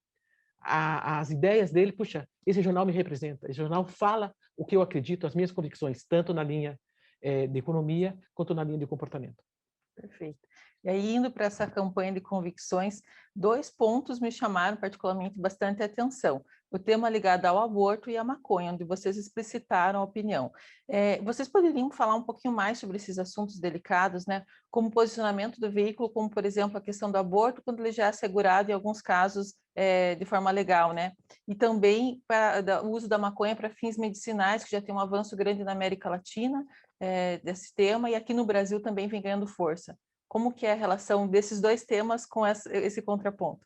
as ideias dele. Puxa, esse jornal me representa, esse jornal fala o que eu acredito, as minhas convicções, tanto na linha de economia quanto na linha de comportamento. Perfeito. E aí, indo para essa campanha de convicções, 2 pontos me chamaram particularmente bastante atenção. O tema ligado ao aborto e à maconha, onde vocês explicitaram a opinião. Vocês poderiam falar um pouquinho mais sobre esses assuntos delicados, né? Como o posicionamento do veículo, como, por exemplo, a questão do aborto, quando ele já é assegurado, em alguns casos, de forma legal, né? E também o uso da maconha para fins medicinais, que já tem um avanço grande na América Latina, desse tema, e aqui no Brasil também vem ganhando força. Como que é a relação desses 2 temas com esse contraponto?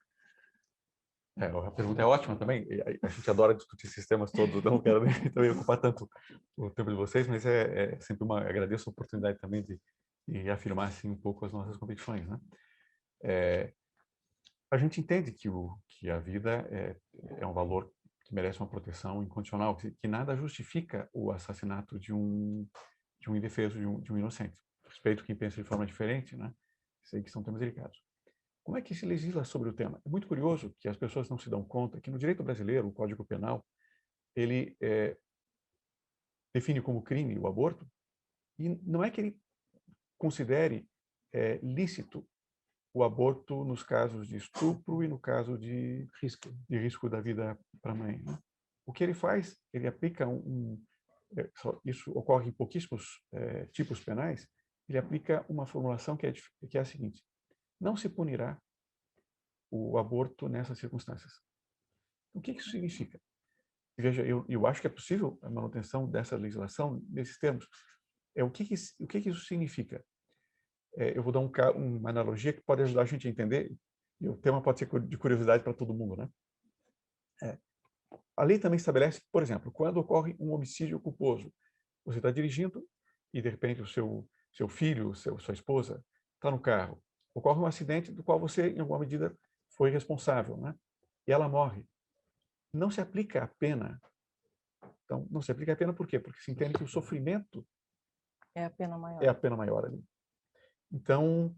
A pergunta é ótima também. A gente adora discutir esses temas todos, não quero nem também ocupar tanto o tempo de vocês, mas sempre agradeço a oportunidade também de afirmar assim um pouco as nossas convicções, né? A gente entende que a vida é um valor que merece uma proteção incondicional, que nada justifica o assassinato de um indefeso, de um inocente. Respeito quem pensa de forma diferente, né? Sei que são temas delicados. Como é que se legisla sobre o tema? É muito curioso que as pessoas não se dão conta que no direito brasileiro, o Código Penal, ele define como crime o aborto, e não é que ele considere lícito o aborto nos casos de estupro e no caso de risco da vida para a mãe, né? O que ele faz, ele aplica isso ocorre em pouquíssimos tipos penais, ele aplica uma formulação que é a seguinte: não se punirá o aborto nessas circunstâncias. O que isso significa? Veja, eu acho que é possível a manutenção dessa legislação nesses termos. O que isso significa? Eu vou dar uma analogia que pode ajudar a gente a entender, e o tema pode ser de curiosidade para todo mundo, né? A lei também estabelece que, por exemplo, quando ocorre um homicídio culposo, você está dirigindo e, de repente, o seu filho, sua esposa, está no carro. Ocorre um acidente do qual você, em alguma medida, foi responsável, né? E ela morre. Não se aplica a pena. Então, não se aplica a pena por quê? Porque se entende que o sofrimento é a pena maior. É a pena maior ali. Então,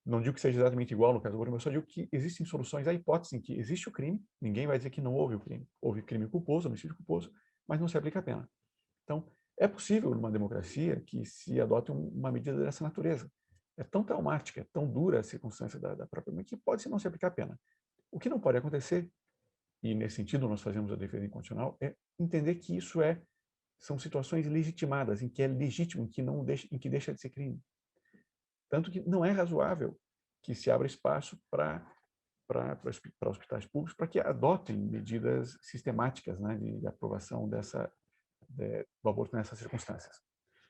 não digo que seja exatamente igual no caso do aborto, mas só digo que existem soluções à hipótese em que existe o crime, ninguém vai dizer que não houve o crime. Houve crime culposo, homicídio culposo, mas não se aplica a pena. Então, é possível numa democracia que se adote uma medida dessa natureza. É tão traumática, é tão dura a circunstância da própria mãe que pode não se aplicar a pena. O que não pode acontecer, e nesse sentido nós fazemos a defesa incondicional, é entender que isso são situações legitimadas, em que é legítimo, em que deixa de ser crime. Tanto que não é razoável que se abra espaço para hospitais públicos para que adotem medidas sistemáticas, né, de aprovação do aborto nessas circunstâncias.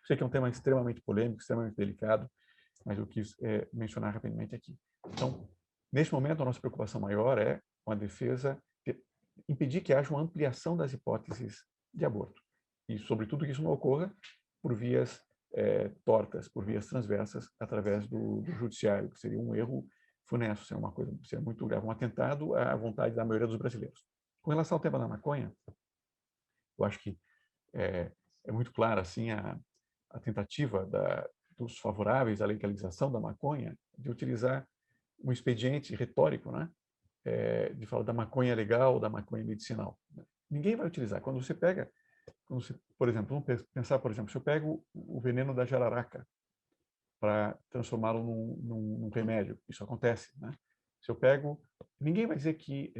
Sei que é um tema extremamente polêmico, extremamente delicado, mas eu quis mencionar rapidamente aqui. Então, neste momento, a nossa preocupação maior é com a defesa, impedir que haja uma ampliação das hipóteses de aborto. E, sobretudo, que isso não ocorra por vias tortas, por vias transversas, através do judiciário, que seria um erro funesto, seria muito grave, um atentado à vontade da maioria dos brasileiros. Com relação ao tema da maconha, eu acho que é muito clara assim, a tentativa dos favoráveis à legalização da maconha de utilizar um expediente retórico, né? De falar da maconha legal, da maconha medicinal. Ninguém vai utilizar. Quando você, por exemplo, vamos pensar, por exemplo, se eu pego o veneno da jararaca para transformá-lo num remédio, isso acontece, né? Se eu pego, ninguém vai dizer que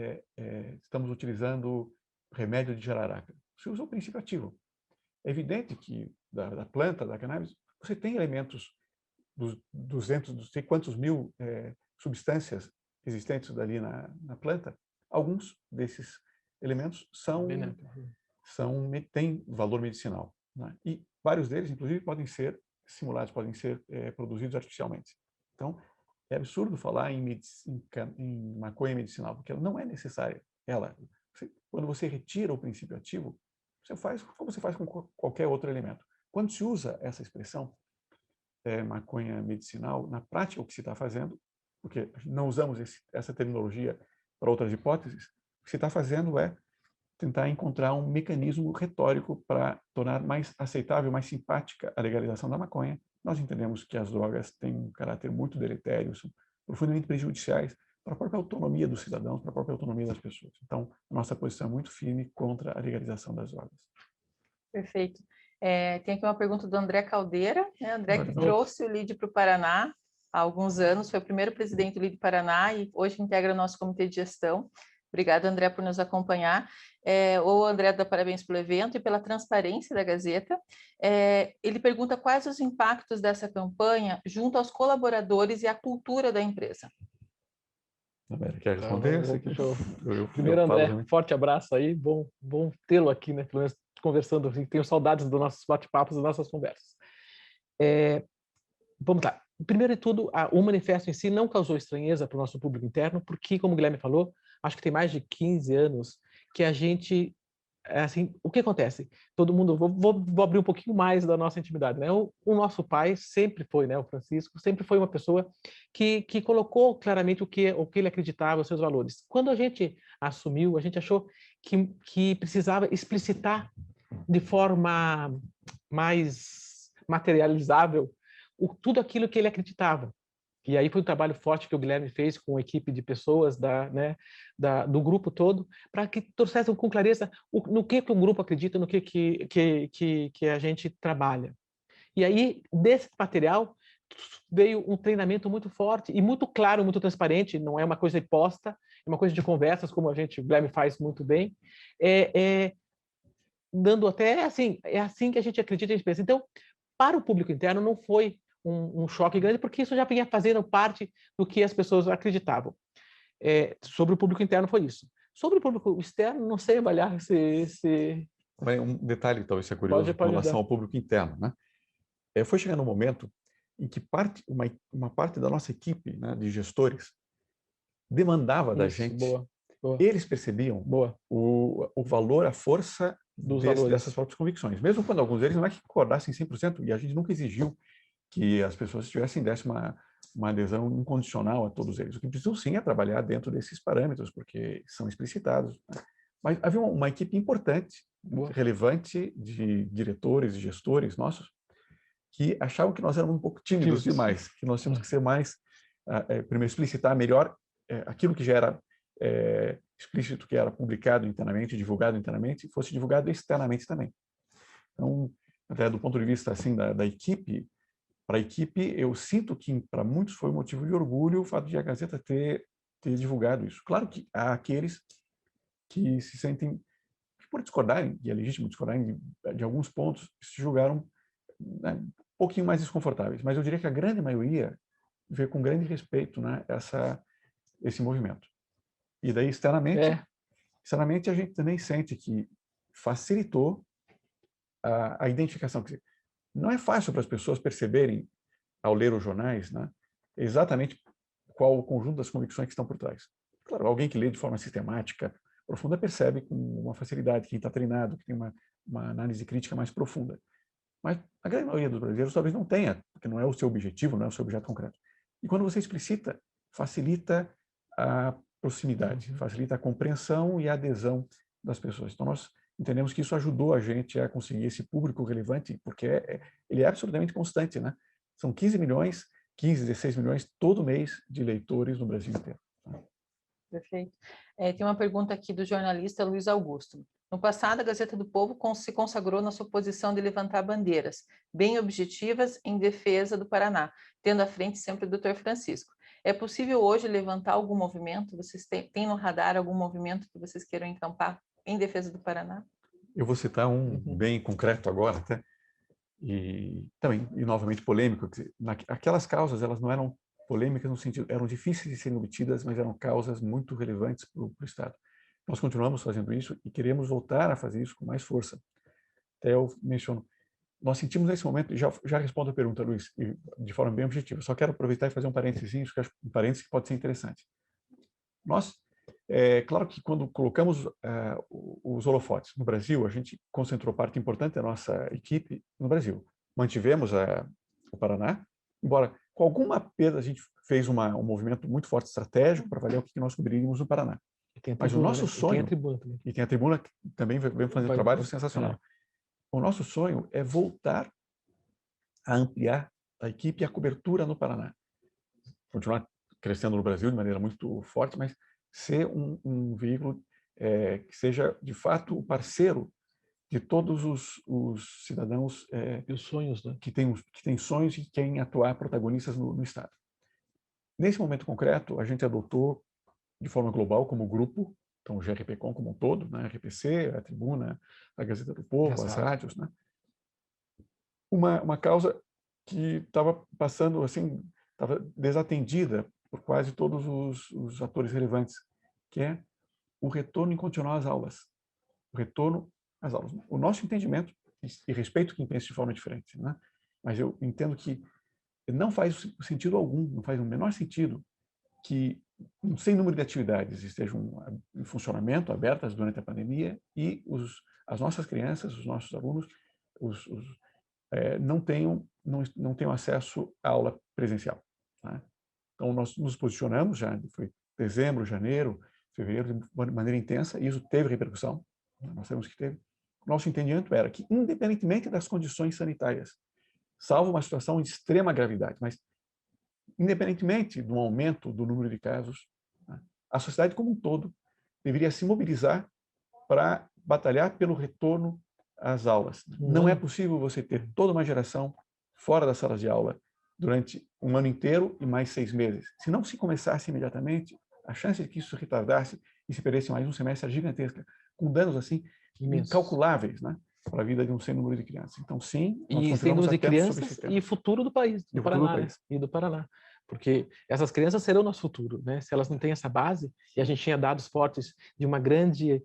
estamos utilizando remédio de jararaca. Você usa o princípio ativo. É evidente que da planta, da cannabis, você tem elementos dos 200, não sei quantos mil substâncias existentes dali na planta. Alguns desses elementos são têm valor medicinal, né? E vários deles, inclusive, podem ser simulados, podem ser produzidos artificialmente. Então, é absurdo falar em maconha medicinal, porque ela não é necessária. Quando você retira o princípio ativo, você faz como você faz com qualquer outro elemento. Quando se usa essa expressão, maconha medicinal, na prática o que se está fazendo, porque não usamos essa terminologia para outras hipóteses, o que se está fazendo é tentar encontrar um mecanismo retórico para tornar mais aceitável, mais simpática a legalização da maconha. Nós entendemos que as drogas têm um caráter muito deletério, são profundamente prejudiciais para a própria autonomia dos cidadãos, para a própria autonomia das pessoas. Então, a nossa posição é muito firme contra a legalização das drogas. Perfeito. Tem aqui uma pergunta do André Caldeira, né? André que trouxe o LIDE para o Paraná há alguns anos, foi o primeiro presidente do LIDE Paraná e hoje integra o nosso comitê de gestão. Obrigada, André, por nos acompanhar. O André dá parabéns pelo evento e pela transparência da Gazeta. Ele pergunta quais os impactos dessa campanha junto aos colaboradores e à cultura da empresa. Quer responder? Primeiro, André, forte abraço aí, bom tê-lo aqui, né? Pelo menos conversando, assim, tenho saudades dos nossos bate-papos, das nossas conversas. Vamos lá. Primeiro de tudo, o manifesto em si não causou estranheza para o nosso público interno, porque, como o Guilherme falou, acho que tem mais de 15 anos que a gente, assim, o que acontece? Todo mundo, vou abrir um pouquinho mais da nossa intimidade, né? O nosso pai sempre foi, né? O Francisco sempre foi uma pessoa que colocou claramente o que ele acreditava, os seus valores. Quando a gente assumiu, a gente achou que precisava explicitar de forma mais materializável tudo aquilo que ele acreditava. E aí foi um trabalho forte que o Guilherme fez com a equipe de pessoas do grupo todo, para que trouxessem com clareza no que o grupo acredita, no que a gente trabalha. E aí, desse material, veio um treinamento muito forte e muito claro, muito transparente, não é uma coisa imposta, é uma coisa de conversas, como o Guilherme faz muito bem, dando até assim, é assim que a gente acredita e a gente pensa. Então, para o público interno não foi um choque grande, porque isso já vinha fazendo parte do que as pessoas acreditavam. Sobre o público interno foi isso. Sobre o público externo, não sei avaliar se... Um detalhe, talvez seja curioso, com relação ao público interno, né? Foi chegando um momento em que uma parte da nossa equipe, né, de gestores demandava da gente. Boa. Eles percebiam o valor, a força dessas próprias convicções. Mesmo quando alguns deles não é que concordassem 100%, e a gente nunca exigiu que as pessoas dessem uma adesão incondicional a todos eles. O que precisam sim é trabalhar dentro desses parâmetros, porque são explicitados, né? Mas havia uma equipe importante, relevante, de diretores e gestores nossos, que achavam que nós éramos um pouco tímidos demais, que nós tínhamos que ser mais, primeiro, explicitar melhor aquilo que já era explícito, que era publicado internamente, divulgado internamente, fosse divulgado externamente também. Então, até do ponto de vista assim da equipe, para a equipe, eu sinto que para muitos foi um motivo de orgulho o fato de a Gazeta ter divulgado isso. Claro que há aqueles que se sentem, por discordarem, e é legítimo discordarem de alguns pontos, se julgaram, né, um pouquinho mais desconfortáveis. Mas eu diria que a grande maioria vê com grande respeito, né, esse movimento. E daí, externamente, a gente também sente que facilitou a identificação. Não é fácil para as pessoas perceberem, ao ler os jornais, né, exatamente qual o conjunto das convicções que estão por trás. Claro, alguém que lê de forma sistemática, profunda, percebe com uma facilidade, quem está treinado, que tem uma análise crítica mais profunda. Mas a grande maioria dos brasileiros talvez não tenha, porque não é o seu objetivo, não é o seu objeto concreto. E quando você explicita, facilita a proximidade, facilita a compreensão e a adesão das pessoas. Então, nós entendemos que isso ajudou a gente a conseguir esse público relevante, porque ele é absolutamente constante, né? São 15 milhões, 15, 16 milhões todo mês de leitores no Brasil inteiro. Perfeito. Tem uma pergunta aqui do jornalista Luiz Augusto. No passado, a Gazeta do Povo se consagrou na sua posição de levantar bandeiras, bem objetivas em defesa do Paraná, tendo à frente sempre o Dr. Francisco. É possível hoje levantar algum movimento? Vocês têm no radar algum movimento que vocês queiram encampar em defesa do Paraná? Eu vou citar um bem concreto agora, até, e também, e novamente polêmico. Aquelas causas, elas não eram polêmicas no sentido, eram difíceis de serem obtidas, mas eram causas muito relevantes para o Estado. Nós continuamos fazendo isso e queremos voltar a fazer isso com mais força. Até eu menciono, nós sentimos nesse momento, e já respondo a pergunta, Luiz, de forma bem objetiva, só quero aproveitar e fazer um parênteses, um parênteses que pode ser interessante. Nós, claro que quando colocamos os holofotes no Brasil, a gente concentrou parte importante da nossa equipe no Brasil. Mantivemos o Paraná, embora com alguma perda a gente fez um movimento muito forte estratégico para avaliar o que nós cobriríamos no Paraná. Mas o nosso sonho, e tem a tribuna que também vem fazendo um trabalho sensacional. O nosso sonho é voltar a ampliar a equipe e a cobertura no Paraná. Continuar crescendo no Brasil de maneira muito forte, mas ser um veículo que seja, de fato, o parceiro de todos os cidadãos e os sonhos, né? que têm sonhos e querem atuar protagonistas no Estado. Nesse momento concreto, a gente adotou, de forma global, como grupo, então o GRPcom como um todo, né? a RPC, a Tribuna, a Gazeta do Povo, as rádios, né? Uma causa que estava passando, assim, estava desatendida por quase todos os atores relevantes, que é o retorno incondicional às aulas. O retorno às aulas. O nosso entendimento, e respeito quem pensa de forma diferente, né? Mas eu entendo que não faz sentido algum, não faz o menor sentido que um sem número de atividades estejam em funcionamento, abertas durante a pandemia, e as nossas crianças, os nossos alunos, não tenham acesso à aula presencial. Tá? Então, nós nos posicionamos já, foi dezembro, janeiro, fevereiro, de maneira intensa, e isso teve repercussão, nós sabemos que teve. Nosso entendimento era que, independentemente das condições sanitárias, salvo uma situação de extrema gravidade, mas independentemente do aumento do número de casos, a sociedade como um todo deveria se mobilizar para batalhar pelo retorno às aulas. Não é possível você ter toda uma geração fora das salas de aula durante um ano inteiro e mais 6 meses. Se não se começasse imediatamente, a chance de que isso se retardasse e se perdesse mais um semestre é gigantesca, com danos assim incalculáveis, né, para a vida de um sem número de crianças. Então, sim, nós e sem número de crianças e futuro do país, do Paraná, e do Paraná. Porque essas crianças serão o nosso futuro, né? Se elas não têm essa base, e a gente tinha dados fortes de uma grande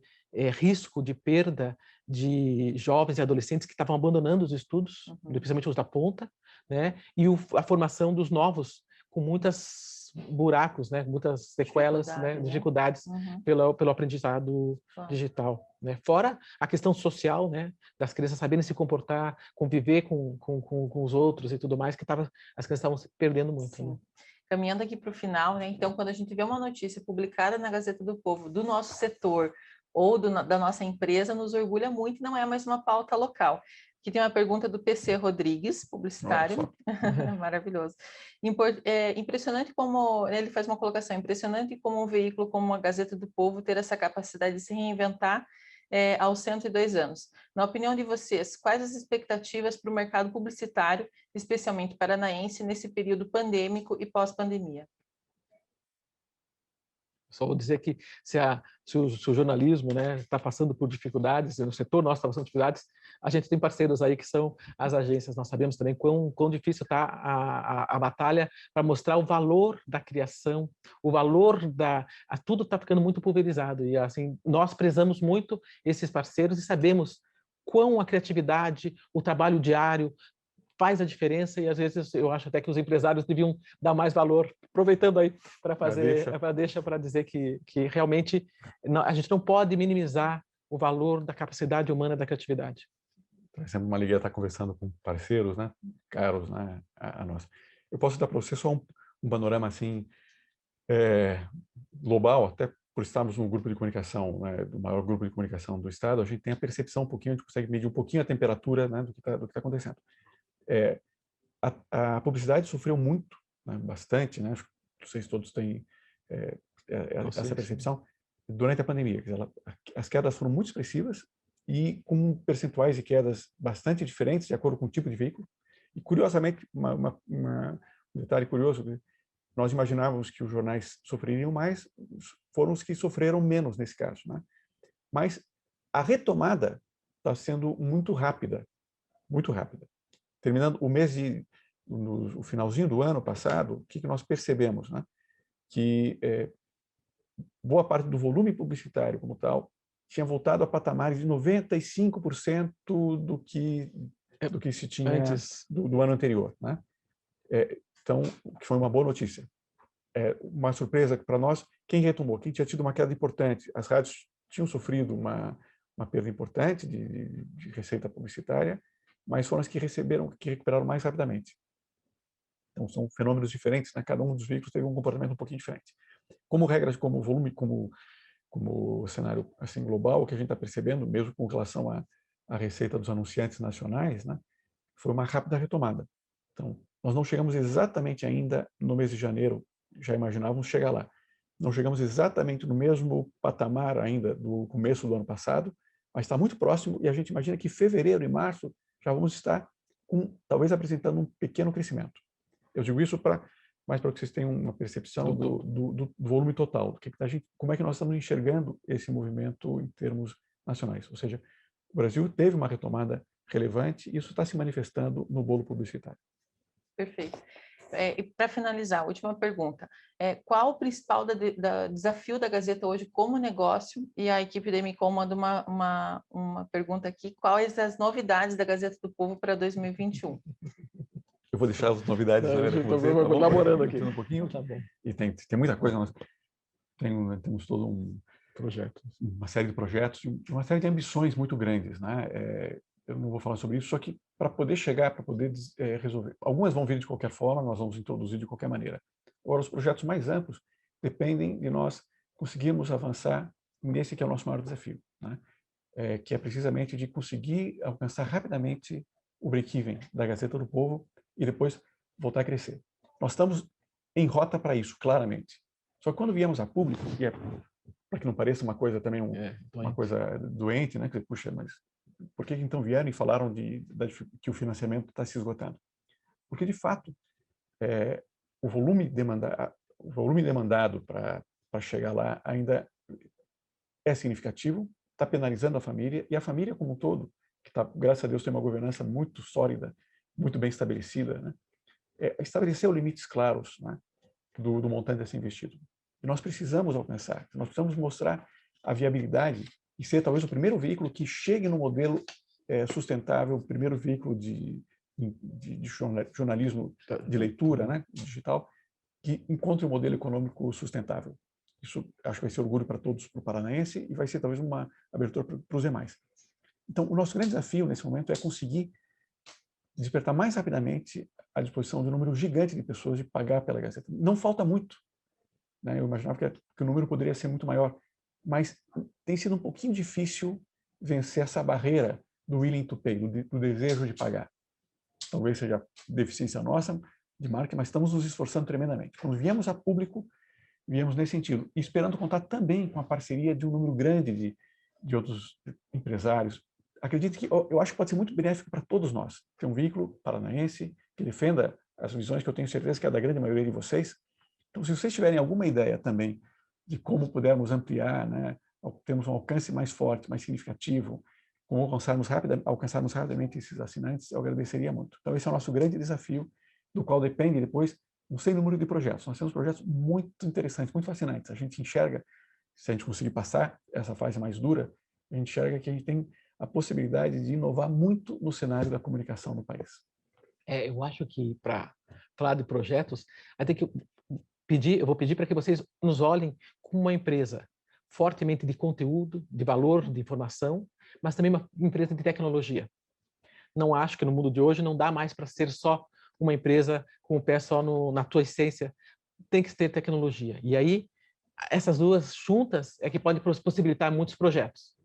risco de perda de jovens e adolescentes que estavam abandonando os estudos, principalmente os da ponta, né? E a formação dos novos, com muitos buracos, né? Muitas sequelas, dificuldades pelo aprendizado digital, né? Fora a questão social, né? Das crianças saberem se comportar, conviver com os outros e tudo mais, que as crianças estavam se perdendo muito. Né? Caminhando aqui para o final, né? Então, quando a gente vê uma notícia publicada na Gazeta do Povo do nosso setor ou da nossa empresa, nos orgulha muito, não é mais uma pauta local. Aqui tem uma pergunta do PC Rodrigues, publicitário, maravilhoso. Impressionante como, ele faz uma colocação, impressionante como um veículo como a Gazeta do Povo ter essa capacidade de se reinventar aos 102 anos. Na opinião de vocês, quais as expectativas para o mercado publicitário, especialmente paranaense, nesse período pandêmico e pós-pandemia? Só vou dizer que se o jornalismo, né, está passando por dificuldades, o setor nosso está passando por dificuldades, a gente tem parceiros aí que são as agências. Nós sabemos também quão difícil está a batalha para mostrar o valor da criação, o valor tudo está ficando muito pulverizado. E assim, nós prezamos muito esses parceiros e sabemos quão a criatividade, o trabalho diário, faz a diferença, e às vezes eu acho até que os empresários deviam dar mais valor, aproveitando aí para dizer que realmente a gente não pode minimizar o valor da capacidade humana da criatividade. É sempre uma alegria estar conversando com parceiros, né, caros, né, a nós. Eu posso dar para você só um panorama assim global, até por estarmos no grupo de comunicação, né, do maior grupo de comunicação do Estado, a gente tem a percepção um pouquinho, a gente consegue medir um pouquinho a temperatura, né, do que está acontecendo. A publicidade sofreu muito, né, bastante, né, acho que vocês todos têm essa percepção, durante a pandemia. Quer dizer, as quedas foram muito expressivas e com percentuais de quedas bastante diferentes, de acordo com o tipo de veículo. E, curiosamente, um detalhe curioso, nós imaginávamos que os jornais sofreriam mais, foram os que sofreram menos nesse caso, né? Mas a retomada está sendo muito rápida, muito rápida. Terminando o mês no finalzinho do ano passado, o que nós percebemos, né? Que boa parte do volume publicitário como tal tinha voltado a patamares de 95% do que se tinha Antes. do ano anterior, né? Então, que foi uma boa notícia. Uma surpresa para nós, quem retomou, quem tinha tido uma queda importante, as rádios tinham sofrido uma perda importante de receita publicitária, mas foram as que recuperaram mais rapidamente. Então, são fenômenos diferentes, né? Cada um dos veículos teve um comportamento um pouquinho diferente. Como regras, como volume, como cenário assim global, o que a gente está percebendo, mesmo com relação à receita dos anunciantes nacionais, né? Foi uma rápida retomada. Então, nós não chegamos exatamente ainda no mês de janeiro, já imaginávamos chegar lá. Não chegamos exatamente no mesmo patamar ainda do começo do ano passado, mas está muito próximo e a gente imagina que fevereiro e março já vamos estar talvez apresentando um pequeno crescimento. Eu digo isso mais para que vocês tenham uma percepção do volume total, como é que nós estamos enxergando esse movimento em termos nacionais. Ou seja, o Brasil teve uma retomada relevante e isso está se manifestando no bolo publicitário. Perfeito. E para finalizar, a última pergunta. Qual o principal desafio da Gazeta hoje como negócio? E a equipe da Emicom manda uma pergunta aqui. Quais as novidades da Gazeta do Povo para 2021? Eu vou deixar as novidades com você. Estou elaborando aqui. Um pouquinho. Tá bom. E tem muita coisa. Nós temos todo projeto, uma série de projetos, uma série de ambições muito grandes, né? Eu não vou falar sobre isso, só que para poder chegar, para poder resolver. Algumas vão vir de qualquer forma, nós vamos introduzir de qualquer maneira. Agora, os projetos mais amplos dependem de nós conseguirmos avançar nesse que é o nosso maior desafio, né? Que é precisamente de conseguir alcançar rapidamente o break-even da Gazeta do Povo e depois voltar a crescer. Nós estamos em rota para isso, claramente. Só que quando viemos a público, e para que não pareça uma coisa também, uma coisa doente, né? Que, puxa, mas por que então vieram e falaram que o financiamento está se esgotando? Porque, de fato, o volume demandado para chegar lá ainda é significativo, está penalizando a família, e a família como um todo, que graças a Deus tem uma governança muito sólida, muito bem estabelecida, né? Estabeleceu limites claros, né, do montante a ser investido. E nós precisamos alcançar, nós precisamos mostrar a viabilidade e ser talvez o primeiro veículo que chegue no modelo sustentável, o primeiro veículo de jornalismo de leitura, né, digital, que encontre um modelo econômico sustentável. Isso acho que vai ser orgulho para todos, para o paranaense, e vai ser talvez uma abertura para os demais. Então, o nosso grande desafio nesse momento é conseguir despertar mais rapidamente a disposição de um número gigante de pessoas de pagar pela Gazeta. Não falta muito, né? Eu imaginava que o número poderia ser muito maior, mas tem sido um pouquinho difícil vencer essa barreira do willing to pay, do desejo de pagar. Talvez seja deficiência nossa de marca, mas estamos nos esforçando tremendamente. Quando viemos a público, viemos nesse sentido, e esperando contar também com a parceria de um número grande de outros empresários. Acredito que eu acho que pode ser muito benéfico para todos nós, ter um veículo paranaense que defenda as visões que eu tenho certeza que é da grande maioria de vocês. Então, se vocês tiverem alguma ideia também de como pudermos ampliar, né, termos um alcance mais forte, mais significativo, como alcançarmos rapidamente esses assinantes, eu agradeceria muito. Então, esse é o nosso grande desafio, do qual depende depois um sem número de projetos. Nós temos projetos muito interessantes, muito fascinantes. A gente enxerga, se a gente conseguir passar essa fase mais dura, a gente enxerga que a gente tem a possibilidade de inovar muito no cenário da comunicação no país. Eu acho que para falar de projetos, eu vou pedir para que vocês nos olhem como uma empresa fortemente de conteúdo, de valor, de informação, mas também uma empresa de tecnologia. Não acho que no mundo de hoje não dá mais para ser só uma empresa com o pé só na tua essência, tem que ter tecnologia. E aí, essas duas juntas é que podem possibilitar muitos projetos.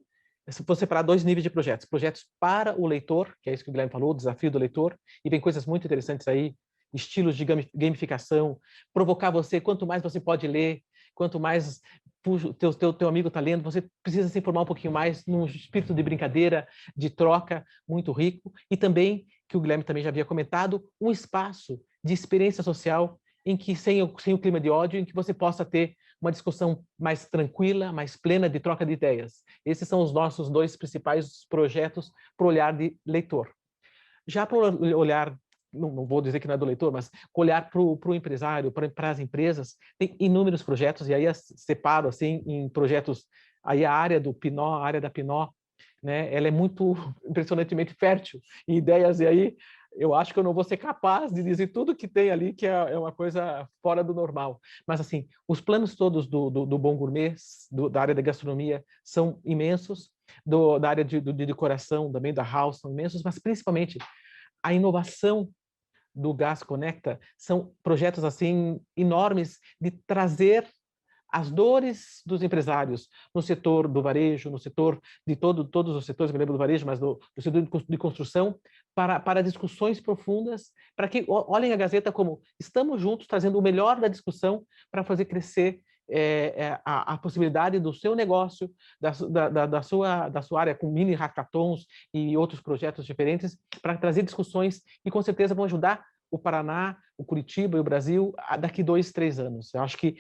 Se for separar dois níveis de projetos, projetos para o leitor, que é isso que o Guilherme falou, o desafio do leitor, e vem coisas muito interessantes aí, estilos de gamificação, provocar você, quanto mais você pode ler, quanto mais o teu amigo está lendo, você precisa se informar um pouquinho mais num espírito de brincadeira, de troca muito rico, e também, que o Guilherme também já havia comentado, um espaço de experiência social em que, sem o clima de ódio, em que você possa ter uma discussão mais tranquila, mais plena de troca de ideias. Esses são os nossos dois principais projetos para o olhar de leitor. Já para o olhar não vou dizer que não é do leitor, mas olhar para o empresário, para as empresas, tem inúmeros projetos, e aí eu separo assim, em projetos, aí a área do Pinó, a área da Pinó, né, ela é muito impressionantemente fértil em ideias, e aí eu acho que eu não vou ser capaz de dizer tudo que tem ali, que é uma coisa fora do normal. Mas, assim, os planos todos do Bom Gourmet, da área da gastronomia, são imensos, da área de decoração, também da House, são imensos, mas principalmente a inovação do Gás Conecta são projetos assim enormes de trazer as dores dos empresários no setor do varejo, no setor de todos os setores, me lembro do varejo, mas do setor de construção, para discussões profundas, para que olhem a Gazeta como estamos juntos, trazendo o melhor da discussão para fazer crescer a possibilidade do seu negócio, da sua área, com mini hackathons e outros projetos diferentes, para trazer discussões que com certeza vão ajudar o Paraná, o Curitiba e o Brasil daqui 2, 3 anos. Eu acho que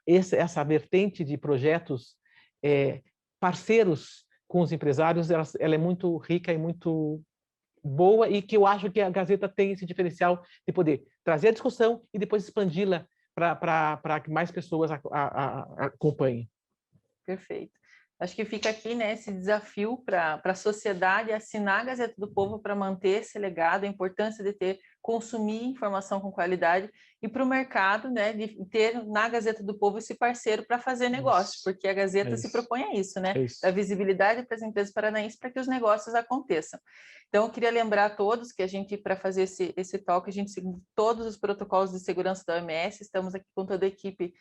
essa vertente de projetos parceiros com os empresários, ela é muito rica e muito boa, e que eu acho que a Gazeta tem esse diferencial de poder trazer a discussão e depois expandi-la para que mais pessoas acompanhem. Perfeito. Acho que fica aqui, né, esse desafio para a sociedade assinar a Gazeta do Povo para manter esse legado, a importância de consumir informação com qualidade, e para o mercado, né, de ter na Gazeta do Povo esse parceiro para fazer negócio, porque a Gazeta se propõe a isso, né, da visibilidade para as empresas paranaenses para que os negócios aconteçam. Então, eu queria lembrar a todos que a gente, para fazer esse talk, a gente seguiu todos os protocolos de segurança da OMS, estamos aqui com toda a equipe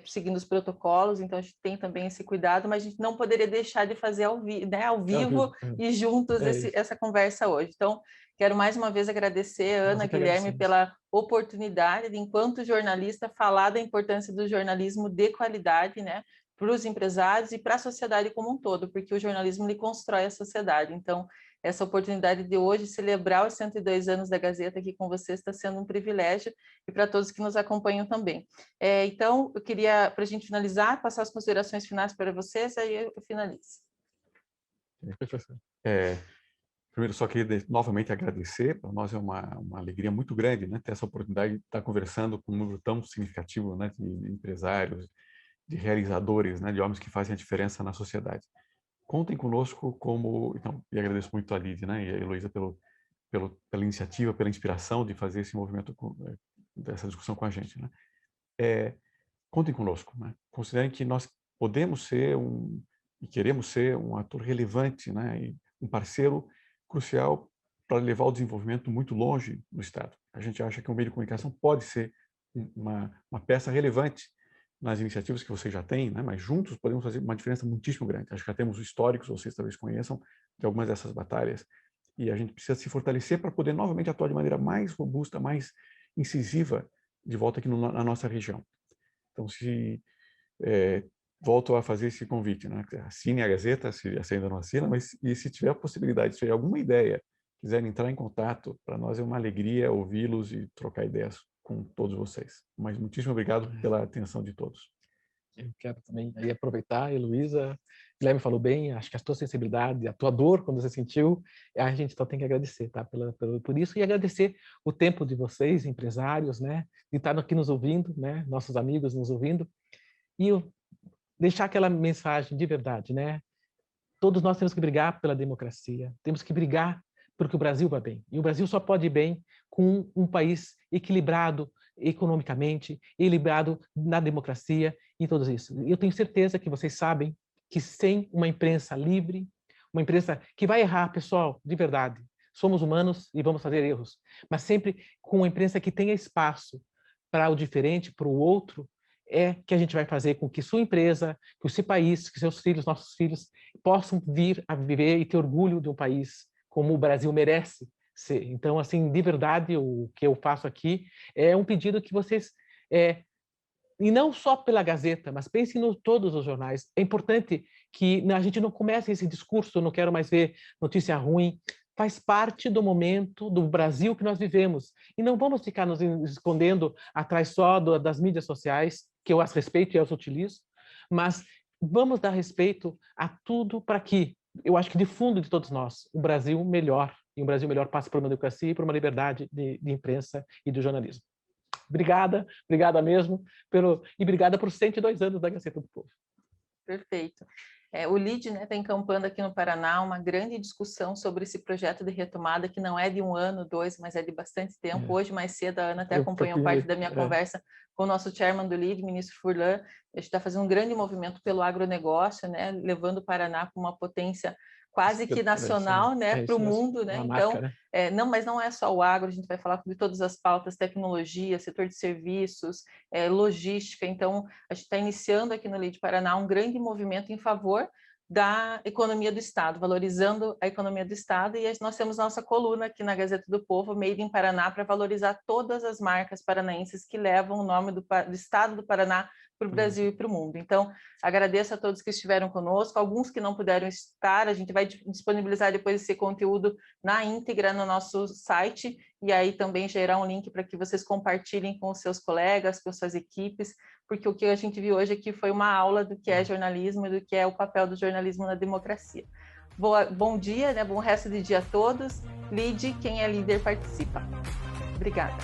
seguindo os protocolos, então a gente tem também esse cuidado, mas a gente não poderia deixar de fazer ao vivo e juntos essa conversa hoje. Então, quero mais uma vez agradecer a Ana, Guilherme, pela oportunidade de, enquanto jornalista, falar da importância do jornalismo de qualidade, né, para os empresários e para a sociedade como um todo, porque o jornalismo ele constrói a sociedade. Então, essa oportunidade de hoje celebrar os 102 anos da Gazeta aqui com vocês está sendo um privilégio, e para todos que nos acompanham também. Então, eu queria, para a gente finalizar, passar as considerações finais para vocês, aí eu finalizo. Primeiro, só queria novamente agradecer. Para nós é uma alegria muito grande, né, ter essa oportunidade de estar conversando com um número tão significativo, né, de empresários, de realizadores, né, de homens que fazem a diferença na sociedade. Contem conosco então, e agradeço muito a Lídia, né, e a Heloísa pela iniciativa, pela inspiração de fazer esse movimento, dessa discussão com a gente, né. Contem conosco, né. Considerem que nós podemos ser e queremos ser um ator relevante, né, e um parceiro crucial para levar o desenvolvimento muito longe do Estado. A gente acha que o meio de comunicação pode ser uma peça relevante nas iniciativas que vocês já têm, né? Mas juntos podemos fazer uma diferença muitíssimo grande. Acho que já temos históricos, vocês talvez conheçam, de algumas dessas batalhas, e a gente precisa se fortalecer para poder novamente atuar de maneira mais robusta, mais incisiva, de volta aqui na nossa região. Então, volto a fazer esse convite, né? Assine a Gazeta, se ainda não assina, mas e se tiver a possibilidade, se tiver alguma ideia, quiserem entrar em contato, para nós é uma alegria ouvi-los e trocar ideias com todos vocês. Mas muitíssimo obrigado pela atenção de todos. Eu quero também aí aproveitar, Heloísa, Guilherme falou bem, acho que a tua sensibilidade, a tua dor quando você sentiu, a gente só tem que agradecer, tá? Por isso, e agradecer o tempo de vocês, empresários, né? De estar aqui nos ouvindo, né? Nossos amigos nos ouvindo, e deixar aquela mensagem de verdade, né? Todos nós temos que brigar pela democracia, temos que brigar porque o Brasil vai bem. E o Brasil só pode ir bem com um país equilibrado economicamente, equilibrado na democracia e tudo isso. Eu tenho certeza que vocês sabem que sem uma imprensa livre, uma imprensa que vai errar, pessoal, de verdade. Somos humanos e vamos fazer erros, mas sempre com uma imprensa que tenha espaço para o diferente, para o outro, que a gente vai fazer com que sua empresa, que o seu país, que seus filhos, nossos filhos, possam vir a viver e ter orgulho de um país como o Brasil merece ser. Então, assim, de verdade, o que eu faço aqui é um pedido que vocês, e não só pela Gazeta, mas pensem em todos os jornais. É importante que a gente não comece esse discurso, não quero mais ver notícia ruim. Faz parte do momento do Brasil que nós vivemos. E não vamos ficar nos escondendo atrás só das mídias sociais, que eu as respeito e eu as utilizo, mas vamos dar respeito a tudo para que, eu acho que de fundo de todos nós, o Brasil melhor e um Brasil melhor passa por uma democracia e por uma liberdade de imprensa e do jornalismo. Obrigada mesmo, e obrigada por 102 anos da Gazeta do Povo. Perfeito. O LIDE está encampando aqui no Paraná uma grande discussão sobre esse projeto de retomada, que não é de 1 ano, 2, mas é de bastante tempo. Hoje, mais cedo, a Ana até acompanhou parte da minha conversa com o nosso chairman do LIDE, ministro Furlan. A gente está fazendo um grande movimento pelo agronegócio, né, levando o Paraná para uma potência quase que nacional, né, para o mundo, né? Então, marca, né? Não, mas não é só o agro, a gente vai falar de todas as pautas, tecnologia, setor de serviços, logística. Então, a gente está iniciando aqui no LIDE Paraná um grande movimento em favor da economia do Estado, valorizando a economia do Estado, e nós temos nossa coluna aqui na Gazeta do Povo, Made in Paraná, para valorizar todas as marcas paranaenses que levam o nome do Estado do Paraná para o Brasil e para o mundo. Então, agradeço a todos que estiveram conosco, alguns que não puderam estar, a gente vai disponibilizar depois esse conteúdo na íntegra no nosso site, e aí também gerar um link para que vocês compartilhem com os seus colegas, com suas equipes, porque o que a gente viu hoje aqui foi uma aula do que é jornalismo e do que é o papel do jornalismo na democracia. Bom dia, né? Bom resto de dia a todos. LIDE, quem é líder participa. Obrigada.